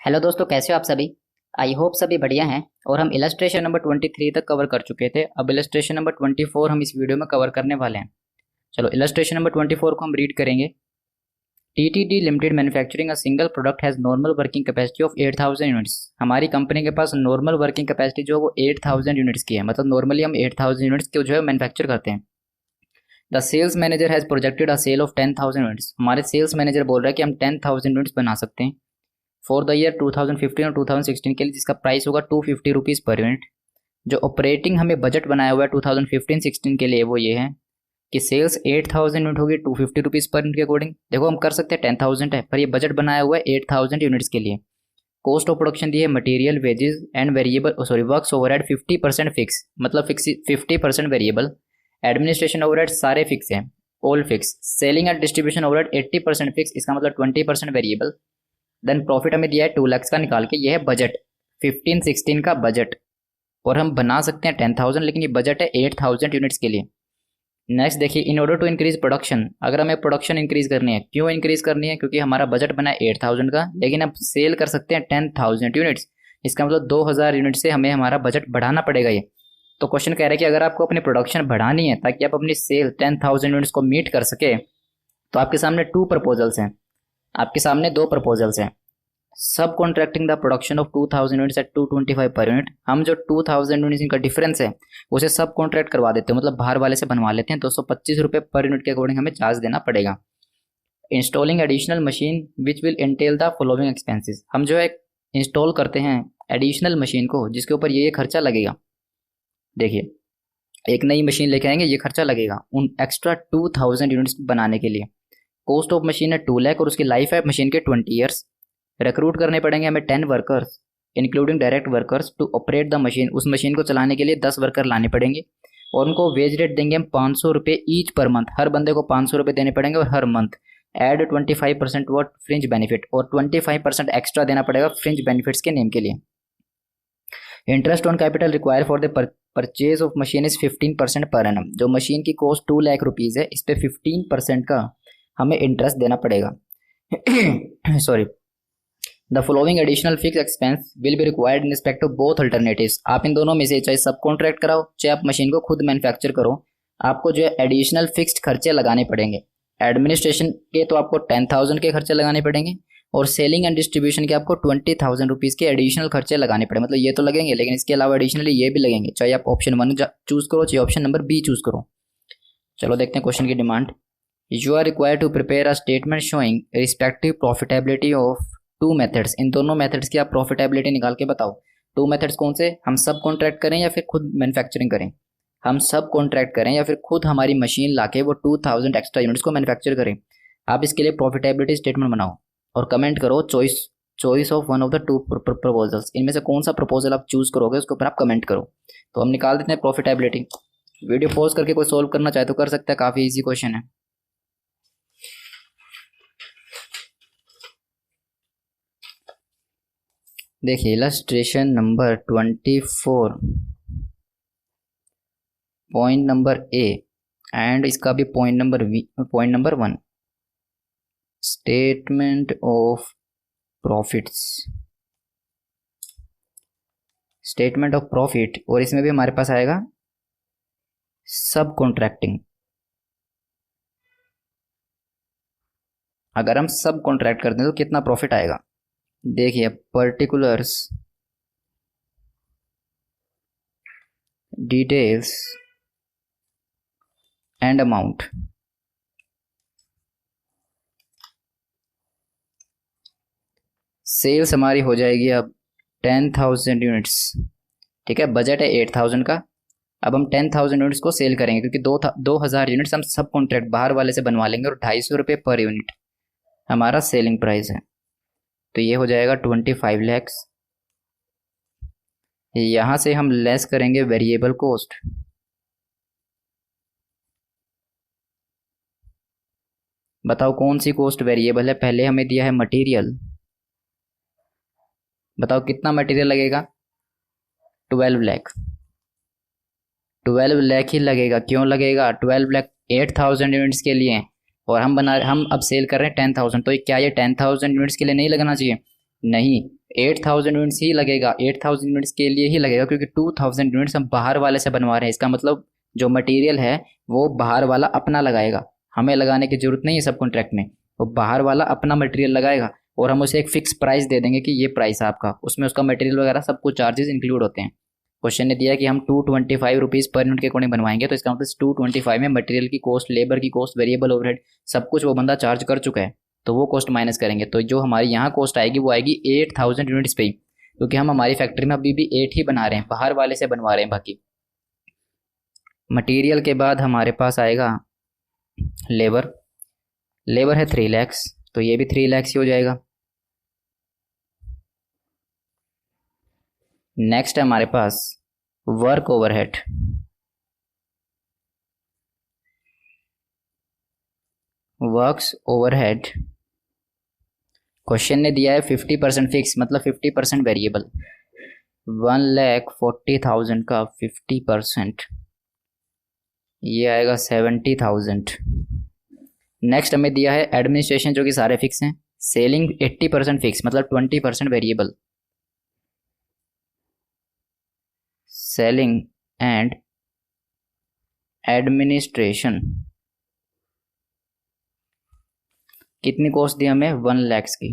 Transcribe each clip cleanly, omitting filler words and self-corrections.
Hello दोस्तों, कैसे हो आप सभी। आई होप सभी बढ़िया हैं। और हम इलस्ट्रेशन नंबर 23 तक कवर कर चुके थे। अब इलस्ट्रेशन नंबर 24 हम इस वीडियो में कवर करने वाले हैं। चलो इलस्ट्रेशन नंबर 24 को हम रीड करेंगे। TTD limited manufacturing a single product has normal working capacity of 8000 units. हमारी कंपनी के पास नॉर्मल वर्किंग कैपेसिटी जो है वो 8000 यूनिट्स की है। मतलब नॉर्मली हम 8000 यूनिट्स के जो है मैन्युफैक्चर करते हैं। The sales manager has projected a sale of 10,000 units. हमारे सेल्स मैनेजर बोल रहा है कि हम 10,000 यूनिट्स बना सकते हैं फॉर द ईयर 2015 और 2016 के लिए, जिसका प्राइस होगा 250 रुपीज़ पर यूनिट। जो ऑपरेटिंग हमें बजट बनाया हुआ है 2015-16 के लिए वो ये है कि सेल्स 8000 यूनिट होगी 250 रुपीज़ पर यूनिट के अकॉर्डिंग। देखो हम कर सकते हैं 10,000 है, पर ये बजट बनाया हुआ है 8000 यूनिट्स के लिए। कॉस्ट ऑफ प्रोडक्शन दी है material, wages and variable works overhead 50% fix, मतलब फिक्स 50% वेरिएबल। एडमिनिस्ट्रेशन ओवरहेड सारे फिक्स हैं, all fix. Selling and distribution overhead 80% fix, इसका मतलब 20% वेरिएबल। देन प्रॉफिट हमें दिया है 2 लाख का निकाल के। यह है बजट 15-16 का बजट। और हम बना सकते हैं 10,000, लेकिन ये बजट है 8000 यूनिट्स के लिए। नेक्स्ट देखिए, in order to increase production, अगर हमें प्रोडक्शन इंक्रीज करनी है, क्यों इंक्रीज करनी है, क्योंकि हमारा बजट बना है 8000 का, लेकिन अब सेल कर सकते हैं 10,000 यूनिट्स। इसका मतलब 2000 यूनिट से हमें हमारा बजट बढ़ाना पड़ेगा ये। तो क्वेश्चन कह रहा है कि अगर आपको अपनी प्रोडक्शन बढ़ानी है ताकि आप अपनी सेल 10,000 यूनिट्स को मीट कर सके, तो आपके सामने टू प्रपोजल्स हैं। आपके सामने दो प्रपोजल्स हैं। सब contracting the production of 2000 units at 225 per unit. हम जो 2000 यूनिट्स इनका डिफरेंस है उसे सब कॉन्ट्रैक्ट करवा देते हैं, मतलब बाहर वाले से बनवा लेते हैं। 225 रुपये पर यूनिट के अकॉर्डिंग हमें चार्ज देना पड़ेगा। Installing additional machine which will entail the following expenses, हम जो है इंस्टॉल करते हैं एडिशनल मशीन को जिसके ऊपर ये खर्चा लगेगा। देखिए, एक नई मशीन लेके आएंगे, ये खर्चा लगेगा उन एक्स्ट्रा 2000 यूनिट्स बनाने के लिए। कॉस्ट ऑफ मशीन है 2 लाख और उसकी लाइफ है मशीन के 20 ईयर्स। रिक्रूट करने पड़ेंगे हमें 10 workers including direct workers to operate the machine. उस मशीन को चलाने के लिए 10 वर्कर लाने पड़ेंगे। और उनको वेज रेट देंगे हम 500 रुपये ईच पर मंथ। हर बंदे को 500 रुपये देने पड़ेंगे और हर month. Add 25% worth fringe benefit, और 25% एक्स्ट्रा देना पड़ेगा फ्रिंज बेनिफिट्स के नेम के लिए। Interest on capital require for the purchase of machine is 15% per annum. जो मशीन की कॉस्ट 2 लाख रुपीज़ है, इस पर 15% का हमें इंटरेस्ट देना पड़ेगा। Sorry. The following additional fix expense will be required in respect of both alternatives. आप इन दोनों में से चाहे सब कॉन्ट्रैक्ट कराओ चाहे आप मशीन को खुद मैन्युफैक्चर करो, आपको जो है एडिशनल फिक्स्ड खर्चे लगाने पड़ेंगे। एडमिनिस्ट्रेशन के तो आपको 10,000 के खर्चे लगाने पड़ेंगे, और सेलिंग एंड डिस्ट्रीब्यूशन के आपको 20,000 रुपीज़ के एडिशनल खर्चे लगाने पड़े। मतलब ये तो लगेंगे, लेकिन इसके अलावा एडिशनली ये भी लगेंगे, चाहे आप ऑप्शन 1 चूज करो चाहे ऑप्शन नंबर बी चूज करो। चलो देखते हैं क्वेश्चन की demand. You are required to prepare a statement showing respective profitability of 2 methods. इन दोनों मेथड्स की आप प्रॉफिटेबिलिटी निकाल के बताओ। 2 मेथड्स कौन से, हम सब कॉन्ट्रैक्ट करें या फिर खुद मैन्युफैक्चरिंग करें। हम सब कॉन्ट्रैक्ट करें या फिर खुद हमारी मशीन लाके वो 2000 एक्स्ट्रा यूनिट्स को मैन्युफैक्चर करें। आप इसके लिए प्रॉफिटेबिलिटी स्टेटमेंट बनाओ और कमेंट करो choice of one of the 2 proposals. इनमें से कौन सा प्रपोजल आप चूज करोगे उसके ऊपर आप कमेंट करो। तो हम निकाल देते हैं प्रॉफिटेबिलिटी। वीडियो पॉज करके कोई सोल्व करना चाहे तो कर सकता है, काफ़ी ईजी क्वेश्चन है। देखिए illustration number 24 point number A and इसका भी point number 1, statement of profits, statement of profit. और इसमें भी हमारे पास आएगा सब कॉन्ट्रैक्टिंग। अगर हम सब कॉन्ट्रैक्ट करते हैं तो कितना प्रॉफिट आएगा। देखिए particulars, details and amount. Sales हमारी हो जाएगी अब 10,000 यूनिट्स। ठीक है, बजट है 8000 का। अब हम 10,000 यूनिट्स को सेल करेंगे क्योंकि 2000 यूनिट्स हम सब कॉन्ट्रैक्ट बाहर वाले से बनवा लेंगे, और 250 रुपये पर यूनिट हमारा सेलिंग प्राइस है। तो ये हो जाएगा 25 लैक्स। यहाँ से हम लेस करेंगे वेरिएबल कॉस्ट। बताओ कौन सी कॉस्ट वेरिएबल है। पहले हमें दिया है मटेरियल, बताओ कितना मटेरियल लगेगा। 12 लाख। 12 लाख ही लगेगा। क्यों लगेगा 12 लाख, 8000 यूनिट्स के लिए। और हम अब सेल कर रहे हैं 10,000, तो क्या ये 10,000 यूनिट्स के लिए नहीं लगना चाहिए। नहीं, 8000 यूनिट्स ही लगेगा, 8000 यूनिट्स के लिए ही लगेगा, क्योंकि 2000 यूनिट्स हम बाहर वाले से बनवा रहे हैं। इसका मतलब जो मटेरियल है वो बाहर वाला अपना लगाएगा, हमें लगाने की जरूरत नहीं है सब कॉन्ट्रैक्ट में। वो बाहर वाला अपना मटेरियल लगाएगा और हम उसे एक फिक्स प्राइस दे देंगे कि ये प्राइस है आपका, उसमें उसका मटेरियल वगैरह सब कुछ चार्जेस इंक्लूड होते हैं। क्वेश्चन ने दिया कि हम 225 रुपीज़ पर यूनिट के अकॉर्डिंग बनवाएंगे, तो इसका मतलब 225 में मटेरियल की कॉस्ट, लेबर की कॉस्ट, वेरिएबल ओवरहेड सब कुछ वो बंदा चार्ज कर चुका है, तो वो कॉस्ट माइनस करेंगे। तो जो हमारी यहाँ कॉस्ट आएगी वो आएगी 8000 यूनिट्स पे ही, क्योंकि हम हमारी फैक्ट्री में अभी भी 8 ही बना रहे हैं, बाहर वाले से बनवा रहे हैं बाकी। मटेरियल के बाद हमारे पास आएगा लेबर। लेबर है 3 लाख, तो ये भी 3 लाख ही हो जाएगा। नेक्स्ट है हमारे पास work overhead. Works overhead question ने दिया है 50% फिक्स, मतलब 50% वेरिएबल। 1,40,000 का 50%, ये आएगा 70,000। नेक्स्ट हमें दिया है एडमिनिस्ट्रेशन, जो कि सारे फिक्स हैं। सेलिंग 80% फिक्स, मतलब 20% वेरिएबल। सेलिंग एंड एडमिनिस्ट्रेशन कितनी कॉस्ट दी हमें? 1 लाख की।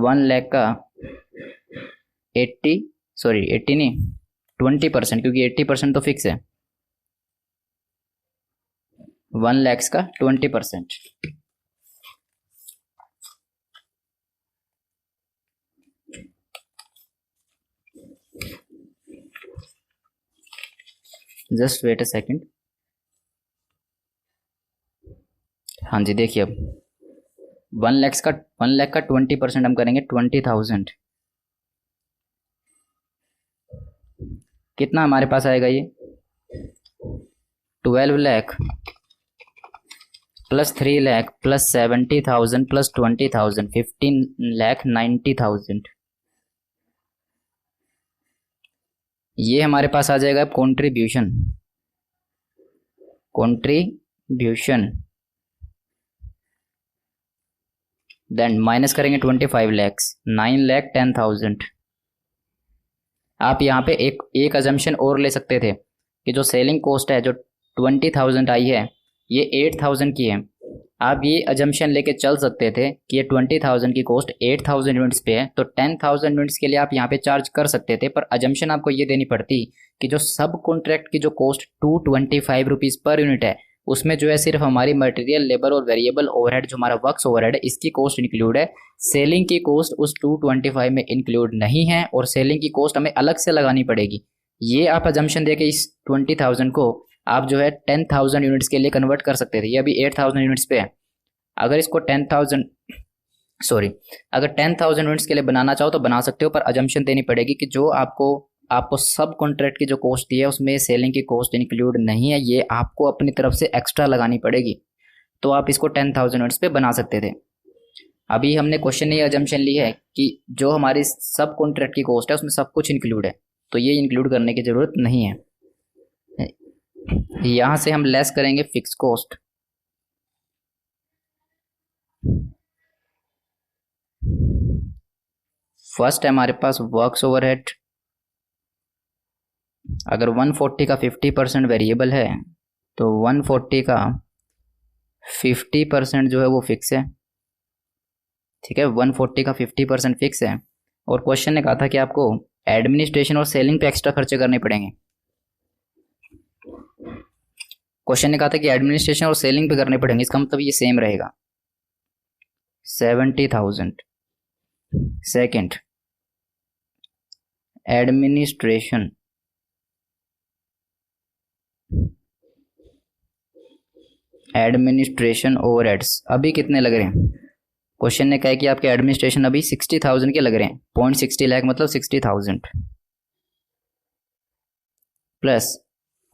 1 लाख का 80 नहीं 20%, क्योंकि 80% तो फिक्स है। 1 लाख का 20%। Just wait a second. हाँ जी, देखिए अब 1 लाख का 20% हम करेंगे 20,000। कितना हमारे पास आएगा ये? 12 lakh plus 3 lakh plus 70,000 plus 20,000, 15,90,000। ये हमारे पास आ जाएगा कॉन्ट्रीब्यूशन। कॉन्ट्रीब्यूशन देन माइनस करेंगे 25 लैक्स, 9,10,000। आप यहाँ पे एक अजम्पशन और ले सकते थे कि जो सेलिंग कॉस्ट है जो 20,000 आई है ये 8,000 की है। आप ये अजम्पशन लेके चल सकते थे कि ये 20,000 की कॉस्ट 8,000 यूनिट्स पे है, तो 10,000 यूनिट्स के लिए आप यहाँ पे चार्ज कर सकते थे, पर अजम्पशन आपको ये देनी पड़ती कि जो सब कॉन्ट्रैक्ट की जो कॉस्ट 225 रुपीज़ पर यूनिट है, उसमें जो है सिर्फ हमारी मटेरियल, लेबर और वेरिएबल ओवरहेड, जो हमारा वर्क्स ओवरहेड है, इसकी कॉस्ट इंक्लूड है। सेलिंग की कॉस्ट उस 225 में इंक्लूड नहीं है, और सेलिंग की कॉस्ट हमें अलग से लगानी पड़ेगी। ये आप अजम्पशन देके इस 20,000 को आप जो है 10,000 यूनिट्स के लिए कन्वर्ट कर सकते थे। ये अभी 8,000 यूनिट्स पे है। अगर इसको 10,000 यूनिट्स के लिए बनाना चाहो तो बना सकते हो, पर अजम्पशन देनी पड़ेगी कि जो आपको सब कॉन्ट्रैक्ट की जो कॉस्ट दी है उसमें सेलिंग की कॉस्ट इंक्लूड नहीं है, ये आपको अपनी तरफ से एक्स्ट्रा लगानी पड़ेगी। तो आप इसको 10,000 यूनिट्स पे बना सकते थे। अभी हमने क्वेश्चन में ये अजम्पशन ली है कि जो हमारी सब कॉन्ट्रैक्ट की कॉस्ट है उसमें सब कुछ इंक्लूड है, तो ये इंक्लूड करने की ज़रूरत नहीं है। यहाँ से हम लेस करेंगे फिक्स कॉस्ट। फर्स्ट है हमारे पास वर्क्स ओवरहेड। अगर 140 का 50% वेरिएबल है तो 140 का 50% जो है वो फिक्स है। ठीक है, 140 का 50% फिक्स है। और क्वेश्चन ने कहा था कि आपको एडमिनिस्ट्रेशन और सेलिंग पे एक्स्ट्रा खर्चे करने पड़ेंगे। क्वेश्चन ने कहा था कि एडमिनिस्ट्रेशन और सेलिंग पे करने पड़ेंगे, इसका मतलब ये सेम रहेगा 70,000। सेकंड, एडमिनिस्ट्रेशन ओवरहेड्स अभी कितने लग रहे हैं? क्वेश्चन ने कहा कि आपके एडमिनिस्ट्रेशन अभी 60,000 के लग रहे हैं, 0.60 लाख मतलब 60,000 प्लस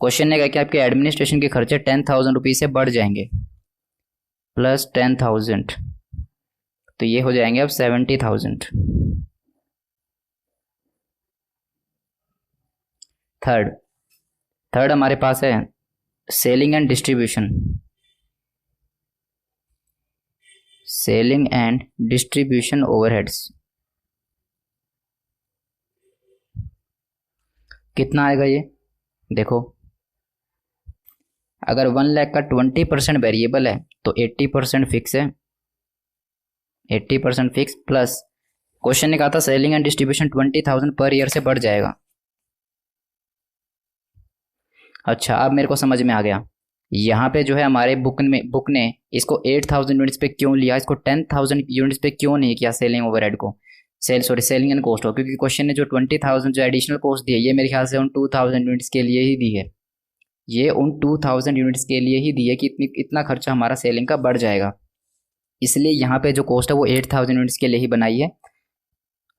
क्वेश्चन ने कहा कि आपके एडमिनिस्ट्रेशन के खर्चे 10,000 रुपीज़ से बढ़ जाएंगे, प्लस 10,000, तो ये हो जाएंगे अब 70,000। थर्ड हमारे पास है selling and distribution. Selling and distribution overheads कितना आएगा ये देखो, अगर 1 लाख का 20% वेरिएबल है तो 80% फिक्स है, 80% फिक्स प्लस क्वेश्चन ने कहा था selling and distribution 20,000 per year से बढ़ जाएगा। अच्छा अब मेरे को समझ में आ गया, यहाँ पे जो है हमारे बुक ने इसको 8,000 यूनिट्स पे क्यों लिया, इसको 10,000 यूनिट्स पे क्यों नहीं किया सेलिंग ओवरहेड को, सेलिंग एंड कॉस्ट हो, क्योंकि क्वेश्चन ने जो 20,000 जो एडिशनल कॉस्ट दी है ये मेरे ख्याल से उन 2,000 यूनिट्स के लिए ही दी है, ये उन 2,000 यूनिट्स के लिए ही दी है कि इतना खर्चा हमारा सेलिंग का बढ़ जाएगा, इसलिए यहाँ पे जो कॉस्ट है वो 8,000 यूनिट्स के लिए ही बनाई है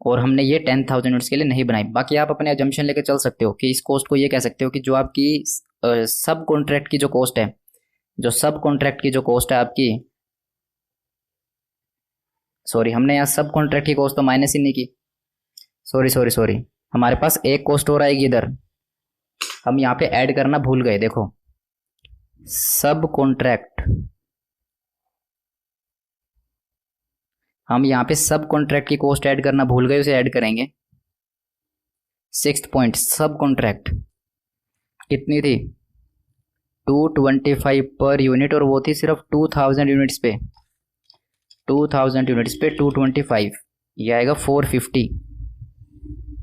और हमने ये 10,000 यूनिट्स के लिए नहीं बनाई। बाकी आप अपने एजम्पशन लेकर चल सकते हो कि इस कॉस्ट को ये कह सकते हो कि जो आपकी सब कॉन्ट्रैक्ट की जो कॉस्ट है, जो सब कॉन्ट्रैक्ट की जो कॉस्ट है आपकी, सॉरी हमने यहाँ सब कॉन्ट्रैक्ट की कॉस्ट तो माइनस ही नहीं की, सॉरी हमारे पास एक कॉस्ट और आएगी इधर, हम यहाँ पे ऐड करना भूल गए, देखो सब कॉन्ट्रैक्ट, हम यहाँ पे सब कॉन्ट्रैक्ट की कॉस्ट ऐड करना भूल गए, उसे ऐड करेंगे। 6th पॉइंट सब कॉन्ट्रैक्ट कितनी थी 225 पर यूनिट और वो थी सिर्फ 2,000 यूनिट्स पे, 2,000 यूनिट्स पे 225, ये आएगा 450,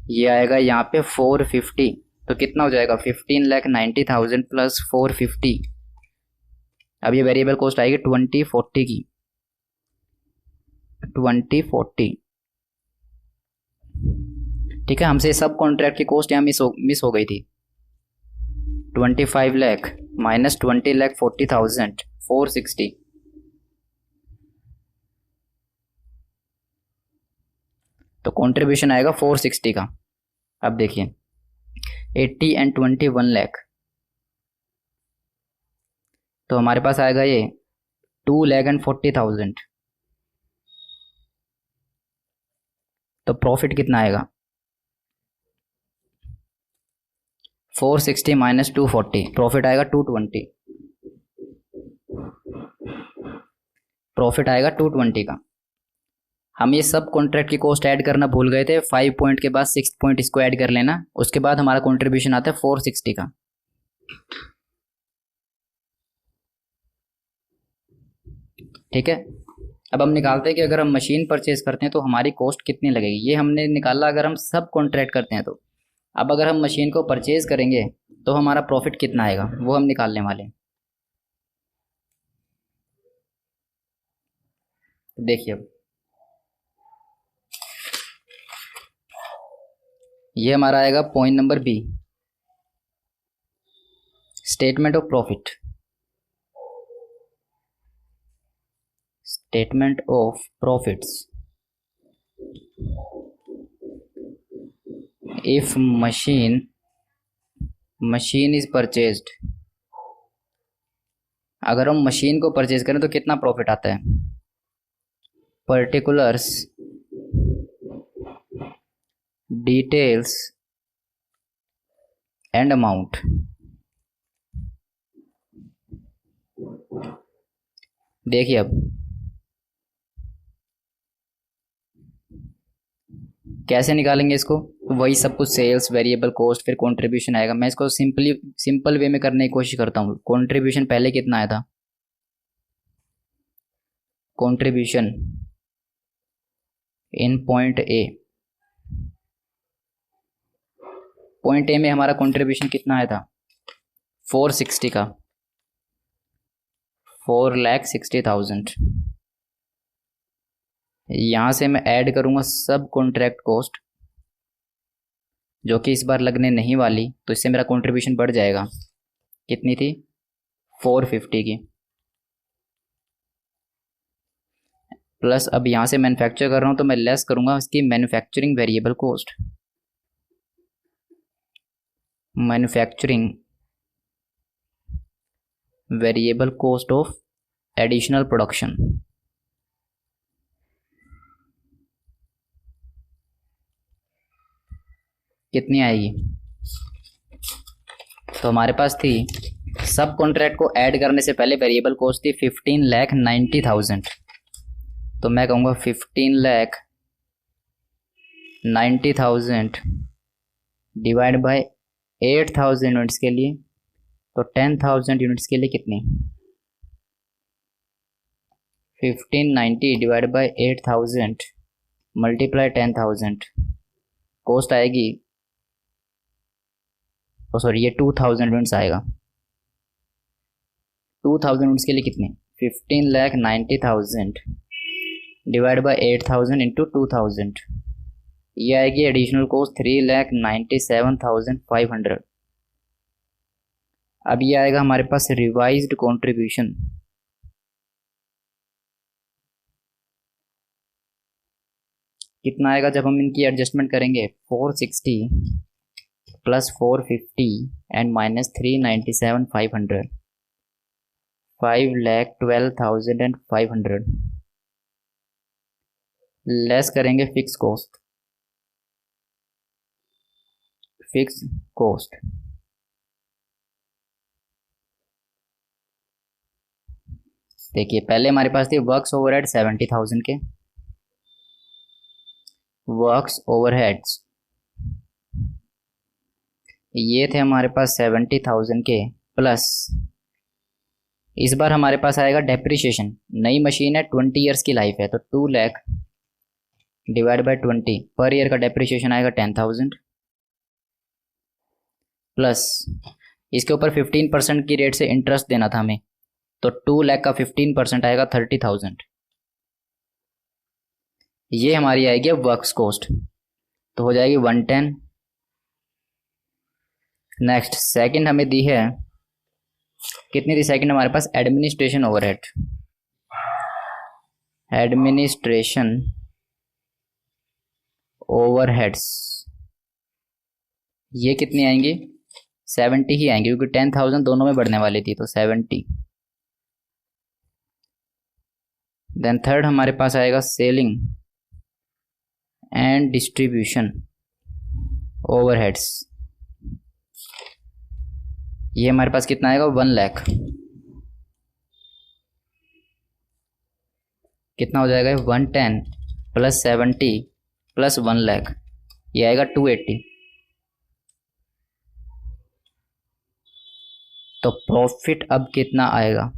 ये आएगा यहाँ पे 450, तो कितना हो जाएगा 15,90,000 प्लस 450, अब ये वेरिएबल कॉस्ट आएगी 2040 की, 2040 ठीक है। हमसे सब कॉन्ट्रैक्ट की कॉस्ट यहाँ मिस हो गई थी, 25 लाख माइनस 20,40,000 460, तो कंट्रीब्यूशन आएगा 460 का। अब देखिए 80 एंड 21 लाख, तो हमारे पास आएगा ये 2,40,000, तो प्रॉफिट कितना आएगा 460 माइनस 240, प्रॉफिट आएगा 220, प्रॉफिट आएगा 220 का। हम ये सब कॉन्ट्रैक्ट की कॉस्ट ऐड करना भूल गए थे, 5 पॉइंट के बाद 6 पॉइंट इसको ऐड कर लेना, उसके बाद हमारा कंट्रीब्यूशन आता है 460 का। ठीक है, अब हम निकालते हैं कि अगर हम मशीन परचेज करते हैं तो हमारी कॉस्ट कितनी लगेगी, ये हमने निकाला अगर हम सब कॉन्ट्रैक्ट करते हैं तो। अब अगर हम मशीन को परचेज करेंगे तो हमारा प्रॉफिट कितना आएगा वो हम निकालने वाले हैं। देखिए अब ये हमारा आएगा point number B, statement of profit, statement of profits. If machine is purchased, अगर हम मशीन को परचेज करें तो कितना प्रॉफिट आता है, पर्टिकुलर्स डिटेल्स एंड अमाउंट। देखिए अब कैसे निकालेंगे इसको, वही सब कुछ सेल्स वेरिएबल कॉस्ट फिर कंट्रीब्यूशन आएगा। मैं इसको सिंपल वे में करने की कोशिश करता हूँ। कंट्रीब्यूशन पहले कितना आया था, contribution in point A, point A में हमारा कंट्रीब्यूशन कितना आया था 460 का, 4,60,000। यहाँ से मैं ऐड करूँगा सब कॉन्ट्रैक्ट कॉस्ट जो कि इस बार लगने नहीं वाली, तो इससे मेरा कंट्रीब्यूशन बढ़ जाएगा। कितनी थी 450 की, प्लस अब यहाँ से मैन्युफैक्चर कर रहा हूँ तो मैं लेस करूँगा इसकी manufacturing variable cost, manufacturing variable cost of additional production. कितनी आएगी, तो हमारे पास थी सब कॉन्ट्रैक्ट को ऐड करने से पहले वेरिएबल कॉस्ट थी 15,90,000, तो मैं कहूँगा 15,90,000 डिवाइड बाय 8,000 यूनिट्स के लिए, तो 10,000 यूनिट्स के लिए कितनी? 1590 डिवाइड बाय 8,000 मल्टीप्लाई 10,000, कॉस्ट आएगी, सॉरी ये 2,000 यूनिट्स आएगा। 2,000 यूनिट्स के लिए कितनी? 15,90,000 डिवाइड बाय 8,000 इंटू 2,000, ये आएगी एडिशनल कॉस्ट 3,97,500। अब ये आएगा हमारे पास रिवाइज्ड कंट्रीब्यूशन, कितना आएगा जब हम इनकी एडजस्टमेंट करेंगे? 460 प्लस 450 एंड माइनस 397,500, 5,12,500 लेस करेंगे फिक्स कॉस्ट। फिक्स कॉस्ट देखिए, पहले हमारे पास थी वर्क्स ओवरहेड 70,000 के, वर्क्स ओवरहेड्स ये थे हमारे पास 70,000 के, प्लस इस बार हमारे पास आएगा डेप्रिसिएशन। नई मशीन है, 20 ईयर्स की लाइफ है, तो 2 lakh divide by 20, per year का डेप्रिसिएशन आएगा 10,000, प्लस इसके ऊपर 15% की रेट से इंटरेस्ट देना था हमें, तो 2 लाख का 15% आएगा 30,000। ये हमारी आएगी अब वर्क्स कॉस्ट, तो हो जाएगी 110। नेक्स्ट सेकंड हमें दी है, कितनी थी सेकंड हमारे पास? Administration overhead. एडमिनिस्ट्रेशन ओवरहेड्स ये कितनी आएंगी? 70 ही आएंगी, क्योंकि 10,000 दोनों में बढ़ने वाली थी, तो 70। देन थर्ड हमारे पास आएगा सेलिंग एंड डिस्ट्रीब्यूशन ओवरहेड्स, ये हमारे पास कितना आएगा? 1 लाख। कितना हो जाएगा? 110 प्लस 70 प्लस 1 लाख, ये आएगा 280। तो प्रॉफिट अब कितना आएगा?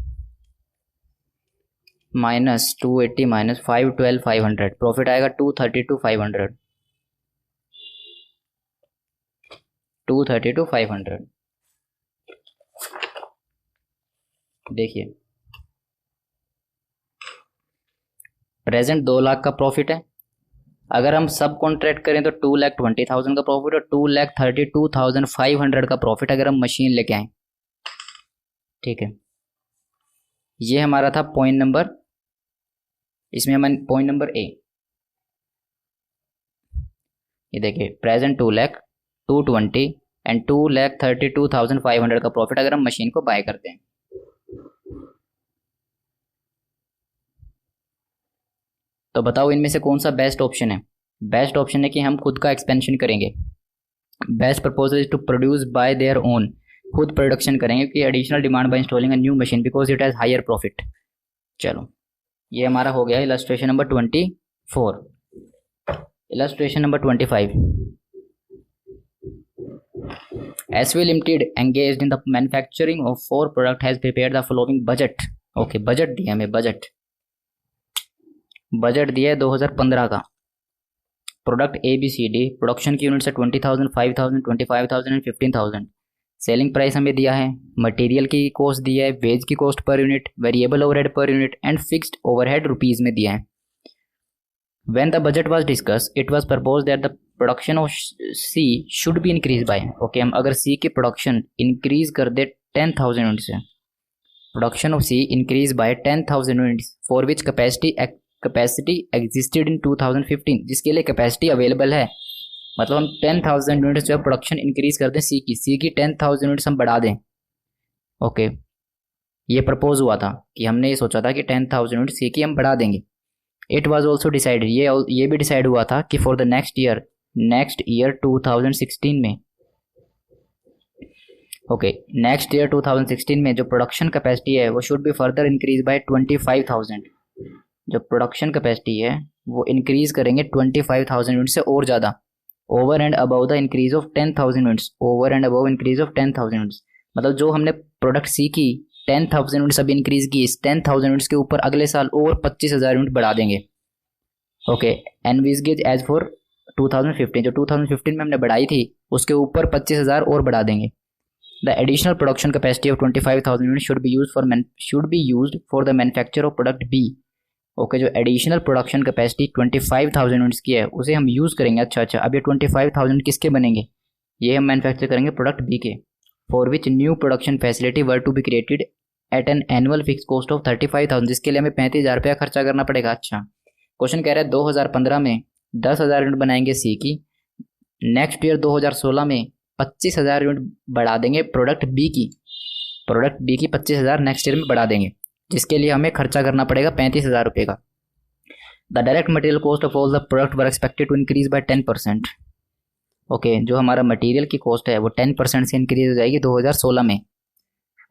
माइनस 280 माइनस 512,500, प्रॉफिट आएगा 232,500। 232,500 देखिए, प्रेजेंट 2 लाख का प्रॉफिट है, अगर हम सब कॉन्ट्रैक्ट करें तो 2,20,000 का प्रॉफिट और 2,32,500 का प्रॉफिट अगर हम मशीन लेके आए। ठीक है, ये हमारा था पॉइंट नंबर, इसमें हम पॉइंट नंबर ए, ये देखिए प्रेजेंट 2 लाख 220 एंड 2,32,500 का प्रॉफिट अगर हम मशीन को बाय करते हैं। तो बताओ इनमें से कौन सा बेस्ट ऑप्शन है? बेस्ट ऑप्शन है कि हम खुद का एक्सपेंशन करेंगे। Best proposal is to produce by their own, खुद प्रोडक्शन करेंगे कि additional demand by installing a new machine because it has higher profit. चलो ये हमारा हो गया illustration number 24। Illustration number 25। SW Limited engaged in the manufacturing of 4 product has prepared the following budget। Okay budget दिया हमें, budget दिया है 2015 का। प्रोडक्ट ABCD, प्रोडक्शन की यूनिट्स है 20,000, 5,000, 25,000 एंड 15,000। सेलिंग प्राइस हमें दिया है, मटेरियल की कॉस्ट दिया है, वेज की cost per unit, variable overhead per unit and fixed overhead rupees में दिया है। When the budget was discussed, it was proposed that the production of C should be increased by, okay हम अगर C की production increase कर दे 10,000 unit से, production of C increase by 10,000 units for which capacity existed in 2015, जिसके लिए capacity available है, मतलब हम 10,000 यूनिट्स जो है प्रोडक्शन इंक्रीज कर दें C की 10,000 यूनिट्स हम बढ़ा दें। ओके ये प्रपोज हुआ था कि हमने ये सोचा था कि 10,000 यूनिट C की हम बढ़ा देंगे। इट वॉज ऑल्सो डिसाइडेड, ये भी डिसाइड हुआ था कि फॉर द नेक्स्ट ईयर 2016 में, ओके नेक्स्ट ईयर 2016 में जो प्रोडक्शन कैपेसिटी है वो should be further increase by 25,000, जो प्रोडक्शन कैपेसिटी है वो इंक्रीज करेंगे 25,000 यूनिट से और ज़्यादा, over and above the increase of 10,000 units, over and above increase of 10,000 units. मतलब जो हमने प्रोडक्ट सी की 10,000 यूनिट्स अभी इंक्रीज की, इस 10,000 यूनिट्स के ऊपर अगले साल और 25,000 यूनिट बढ़ा देंगे। ओके, एनविसगेज एज फॉर 2015, जो 2015 में हमने बढ़ाई थी उसके ऊपर 25,000 और बढ़ा देंगे। The additional production capacity of 25,000 unit should be used for the manufacture of product B. Okay, जो एडिशनल प्रोडक्शन कैपेसिटी 25,000 यूनिट्स की है उसे हम यूज़ करेंगे। अच्छा, अब ये 25,000 किसके बनेंगे? ये हम मैन्युफैक्चर करेंगे प्रोडक्ट बी के, for which new production facility were to be created at an annual fix cost of 35,000, जिसके लिए हमें 35,000 रुपया खर्चा करना पड़ेगा। अच्छा, क्वेश्चन कह रहा है 2015 में 10,000 यूनिट बनाएंगे सी की, नेक्स्ट ईयर 2016 में 25,000 यूनिट बढ़ा देंगे प्रोडक्ट बी की, 25,000 नेक्स्ट ईयर में बढ़ा देंगे, जिसके लिए हमें खर्चा करना पड़ेगा 35,000 रुपये का। The direct material cost of all the product were expected to increase by 10%। Okay, जो हमारा मटेरियल की कॉस्ट है वो 10% से इंक्रीज हो जाएगी 2016 में,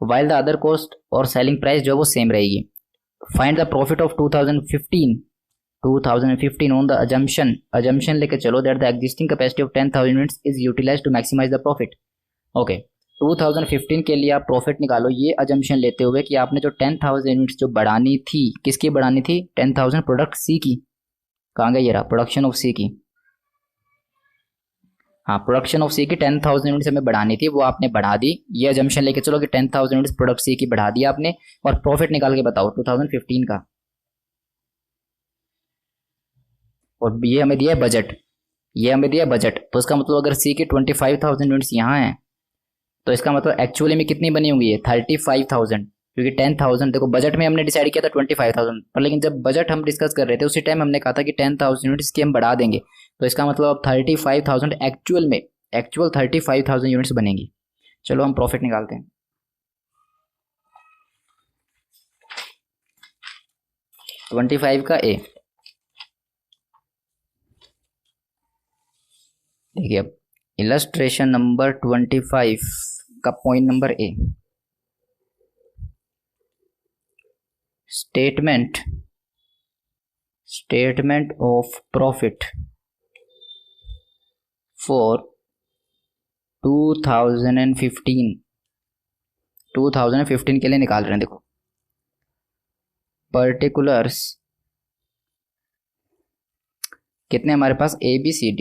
वाइल द अदर कॉस्ट और सेलिंग प्राइस जो है वो सेम रहेगी। Find the profit of 2015 on the assumption लेके चलो that the existing capacity of 10,000 units is utilized to maximize the profit. Okay, 2015 के लिए आप प्रॉफिट निकालो ये अजम्पशन लेते हुए कि आपने जो 10,000 यूनिट्स जो बढ़ानी थी, किसकी बढ़ानी थी? 10,000 प्रोडक्ट सी की। कहाँ गई? ये रहा, प्रोडक्शन ऑफ सी की। हाँ, प्रोडक्शन ऑफ सी की 10,000 यूनिट्स हमें बढ़ानी थी, वो आपने बढ़ा दी। ये अजम्पशन लेके चलो कि 10,000 यूनिट्स प्रोडक्ट सी की बढ़ा दी आपने, और प्रॉफिट निकाल के बताओ 2015 का। और ये हमें दिया है बजट, तो इसका मतलब अगर सी की 25,000 यूनिट्स यहाँ हैं तो इसका मतलब एक्चुअली में कितनी बनी होंगी? ये 35,000, क्योंकि 10,000 देखो बजट में हमने डिसाइड किया था 25,000 पर, लेकिन जब बजट हम डिस्कस कर रहे थे उसी टाइम हमने कहा था कि 10,000 यूनिट्स की हम बढ़ा देंगे, तो इसका मतलब अब 35,000 एक्चुअल 35,000 यूनिट्स बनेंगी। चलो हम प्रॉफिट निकालते हैं। ट्वेंटी फाइव का ए, देखिए अब इलस्ट्रेशन नंबर 25 का point number A, statement of profit for 2015 के लिए निकाल रहे हैं। देखो पर्टिकुलर्स कितने हमारे पास? A B C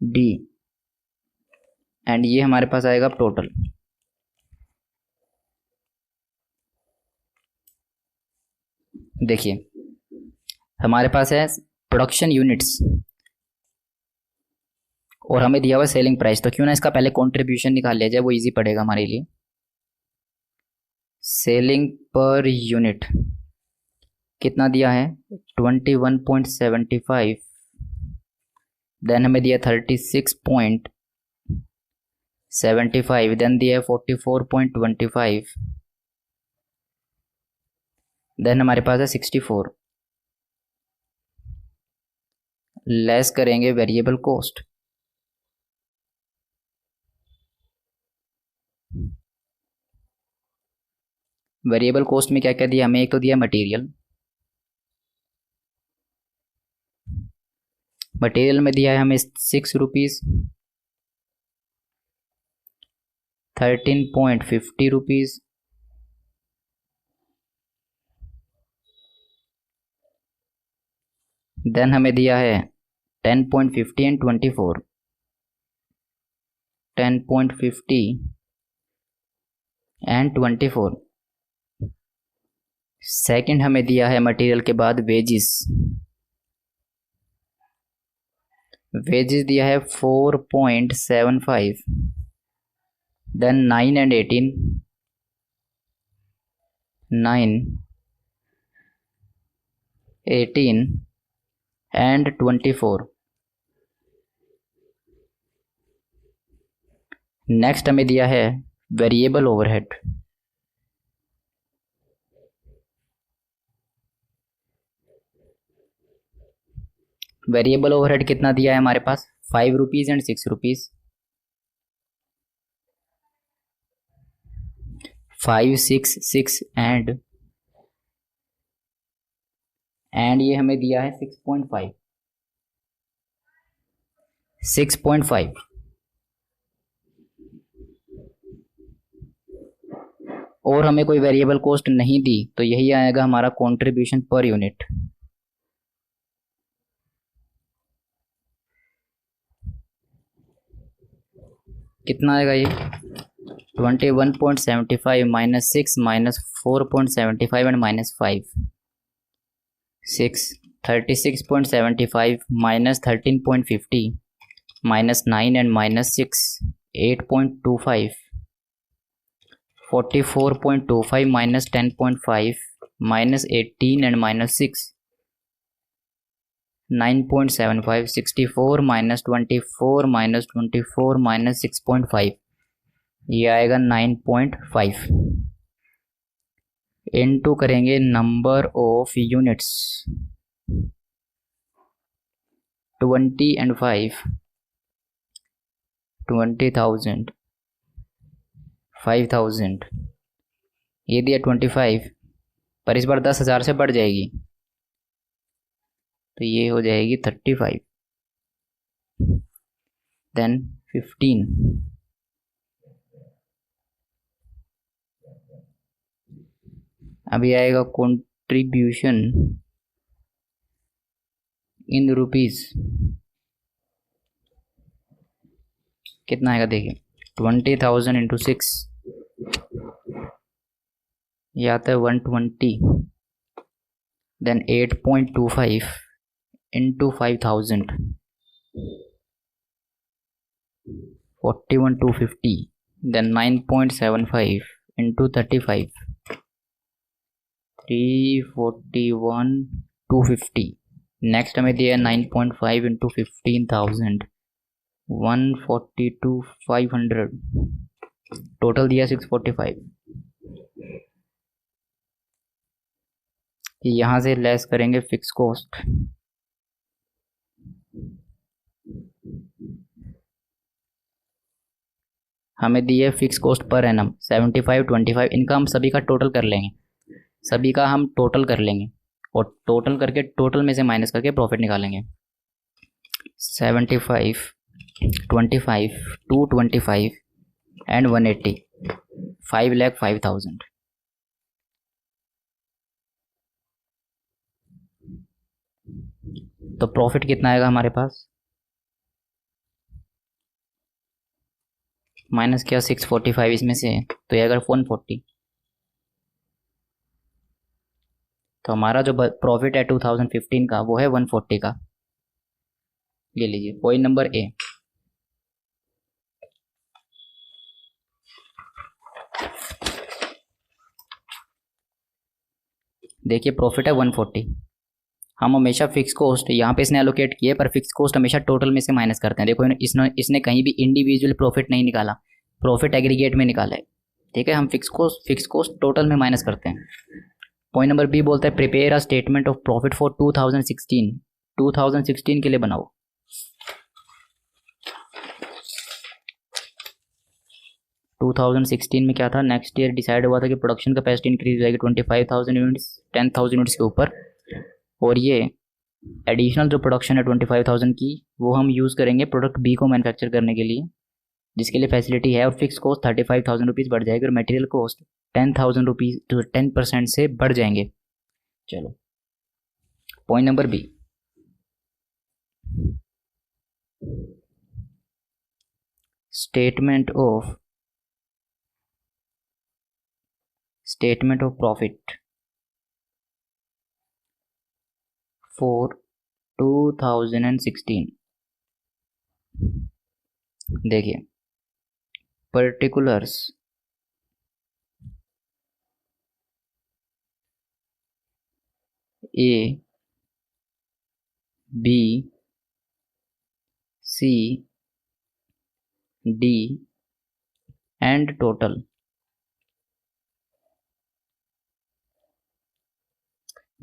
D and ये हमारे पास आएगा टोटल। देखिए हमारे पास है प्रोडक्शन यूनिट्स और हमें दिया हुआ सेलिंग प्राइस, तो क्यों ना इसका पहले कंट्रीब्यूशन निकाल लिया जाए, वो इजी पड़ेगा हमारे लिए। सेलिंग पर यूनिट कितना दिया है? 21.75, देन हमें दिया 36.75, देन दिया है 44.25, देन हमारे पास है 64, लेस करेंगे वेरिएबल कॉस्ट, वेरिएबल कॉस्ट में क्या क्या दिया हमें? एक तो दिया मटेरियल में दिया है हमें 6 रुपीज़, 13.50 रुपीज़, देन हमें दिया है 10.50 एंड 24, 10.50 एंड 24। सेकंड हमें दिया है मटेरियल के बाद वेजिस दिया है 4.75, देन 9 एंड 18, एंड 24। नेक्स्ट हमें दिया है वेरिएबल ओवरहेड, वेरिएबल ओवरहेड कितना दिया है हमारे पास? 5 रुपीज़ एंड 6 रुपीज़। 5 6 6 एंड ये हमें दिया है 6.5 6.5 और हमें कोई वेरिएबल कॉस्ट नहीं दी, तो यही आएगा हमारा कंट्रीब्यूशन पर यूनिट। कितना आएगा ये 21.75 minus 6 minus 4.75 and minus 5 6 36.75 minus 13.50 minus 9 and minus 6 8.25 44.25 minus 10.5 minus 18 and minus 6 9.75 64 minus 24 minus 24 minus 6.5 ये आएगा 9.5 इनटू करेंगे नंबर ऑफ यूनिट्स 20 एंड 5 20,000 5,000 ये दिया 25 पर इस बार 10,000 से बढ़ जाएगी तो ये हो जाएगी 35 देन 15 अभी आएगा कंट्रीब्यूशन इन रुपीस कितना आएगा देखिए 20,000 इंटू 6 ये आता है 120 then 8.25 into 5,000 41,250 then 9.75 into 35 341,250 next हमें दिया है 9.5 इंटू 15,000 142,500 टोटल दिया 645 यहाँ से लेस करेंगे फिक्स कॉस्ट हमें दिए फिक्स कॉस्ट पर एनम 75 25 इनका हम सभी का टोटल कर लेंगे सभी का हम टोटल कर लेंगे और टोटल करके टोटल में से माइनस करके प्रॉफिट निकालेंगे 75 25 225 एंड 180 5,05,000 तो प्रॉफिट कितना आएगा हमारे पास माइनस किया 645 इसमें से तो ये अगर 140 तो हमारा जो प्रॉफिट है 2015 का वो है 140 का। ले लीजिए पॉइंट नंबर ए। देखिए प्रॉफिट है 140। हम हमेशा फिक्स कॉस्ट यहाँ पे इसने एलोकेट किए पर फिक्स कॉस्ट हमेशा टोटल में से माइनस करते हैं। देखो इसने कहीं भी इंडिविजुअल प्रॉफिट नहीं निकाला, प्रॉफिट एग्रीगेट में निकाला है। ठीक है, हम फिक्स कॉस्ट टोटल में माइनस करते हैं। पॉइंट नंबर बी बोलता है prepare a statement of profit for 2016। 2016 के लिए बनाओ। टू 2016 में क्या था, नेक्स्ट ईयर डिसाइड हुआ था कि प्रोडक्शन कैपेसिटी इंक्रीज हो जाएगी 25,000 यूनिट्स 10,000 यूनिट्स के ऊपर, और ये एडिशनल जो प्रोडक्शन है 25,000 की वो हम यूज़ करेंगे प्रोडक्ट बी को मैन्युफैक्चर करने के लिए, जिसके लिए फैसिलिटी है, और फिक्स कॉस्ट 35,000 रुपीज़ बढ़ जाएगी और मटेरियल कॉस्ट 10,000 रुपीज़ तो 10% से बढ़ जाएंगे। चलो point number B, statement of profit for 2016। देखिए particulars A B C D and total.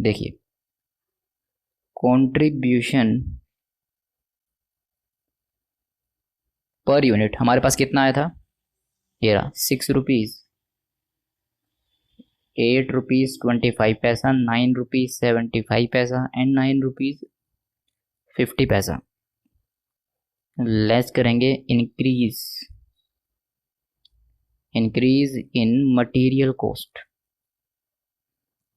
देखिए कंट्रीब्यूशन पर यूनिट हमारे पास कितना आया था, ये रहा 6 रुपीज़ 8 रुपीज़ 25 पैसा, 9 रुपीज़ 75 पैसा एंड 9 रुपीज़ 50 पैसा। लेस करेंगे इंक्रीज इन मटेरियल कॉस्ट,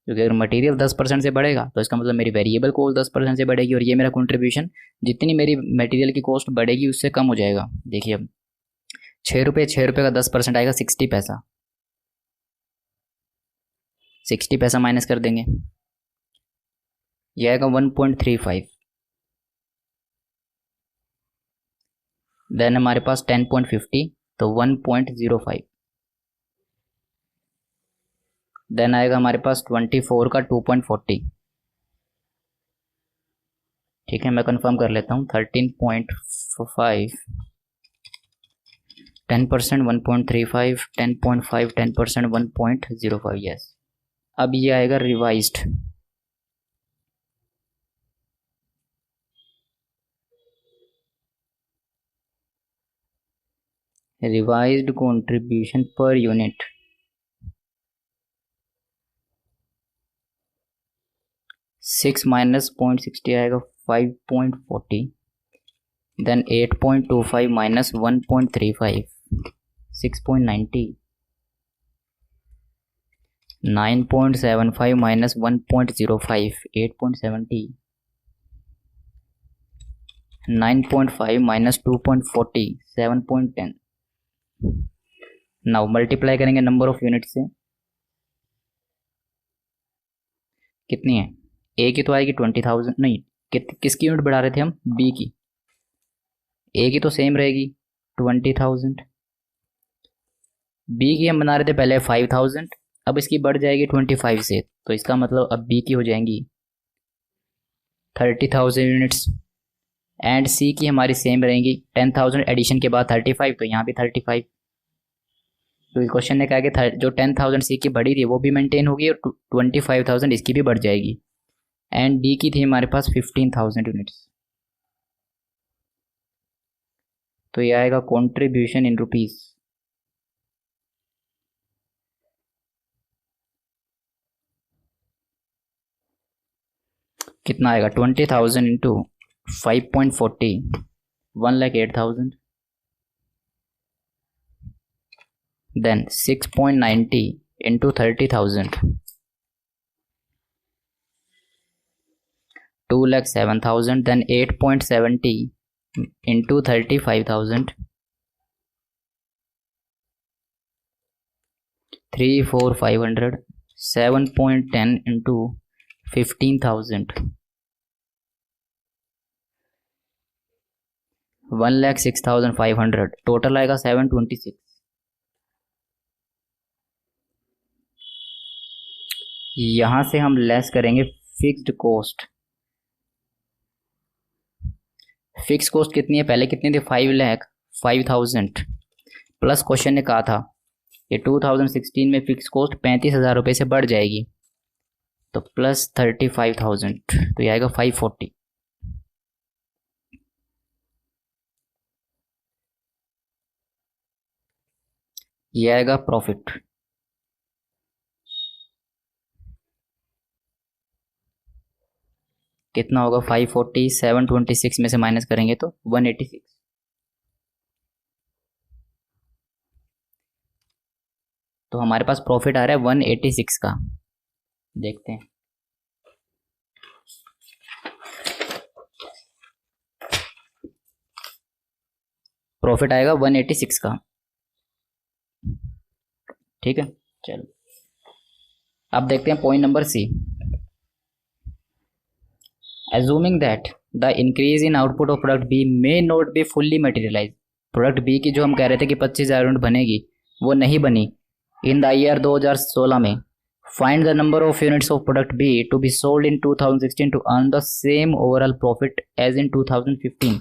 क्योंकि अगर मटेरियल 10% से बढ़ेगा तो इसका मतलब मेरी वेरिएबल कॉस्ट 10% से बढ़ेगी, और ये मेरा कंट्रीब्यूशन जितनी मेरी मटेरियल की कॉस्ट बढ़ेगी उससे कम हो जाएगा। देखिए अब 6 रुपये का 10% आएगा 60 पैसा, 60 पैसा माइनस कर देंगे, यह आएगा 1.35। देन हमारे पास 10.50 तो 1.05। देन आएगा हमारे पास 24 का 2.40। ठीक है, मैं कंफर्म कर लेता हूँ। 13.5 10% 1.35, 10.5 10% 1.05। यस, अब ये आएगा revised. Revised contribution per unit 6 minus 0.60 आएगा 5.40। Then 8.25 minus 1.35 6.90। 9.75 minus 1.05 8.70। 9.5 minus 2.40 7.10। Now multiply करेंगे नंबर ऑफ यूनिट से, कितनी है? ए की तो आएगी 20,000, नहीं किसकी यूनिट बढ़ा रहे थे हम? बी की। ए की तो सेम रहेगी 20,000, बी की हम बना रहे थे पहले 5,000, अब इसकी बढ़ जाएगी 25 से, तो इसका मतलब अब बी की हो जाएंगी 30,000 यूनिट्स, एंड सी की हमारी सेम रहेंगी 10,000 एडिशन के बाद 35, तो यहाँ भी 35। तो क्वेश्चन ने कहा कि जो 10,000 सी की बढ़ी थी वो भी मेंटेन होगी और 25,000 इसकी भी बढ़ जाएगी, एंड डी की थी हमारे पास 15,000 यूनिट्स। तो ये आएगा कॉन्ट्रीब्यूशन इन रुपीज। कितना आएगा? 20,000 into 5.40 1,08,000। Then 6.90 into 30,000 2,07,000। Then 8.70 into 35,000 3,4,500। 7.10 into 15,000 1,06,500। Total आएगा 726। यहां से हम लेस करेंगे फिक्स्ड कॉस्ट। फिक्स कॉस्ट कितनी है? पहले कितनी थी? 5,05,000 प्लस क्वेश्चन ने कहा था कि 2016 में फिक्स कॉस्ट 35,000 रुपये से बढ़ जाएगी, तो प्लस 35,000, तो ये आएगा 540। ये आएगा प्रॉफिट। कितना होगा? 540 726 में से माइनस करेंगे तो 186। तो हमारे पास प्रॉफिट आ रहा है 186 का। देखते हैं, प्रॉफिट आएगा 186 का। ठीक है, चलो अब देखते हैं point number C. Assuming that the increase in output of product B may not be fully materialized, product B की जो हम कह रहे थे कि 25,000 यूनिट बनेगी वो नहीं बनी इन द ईयर 2016 में। Find the number of units of product B to be sold in 2016 to earn the same overall profit as in 2015।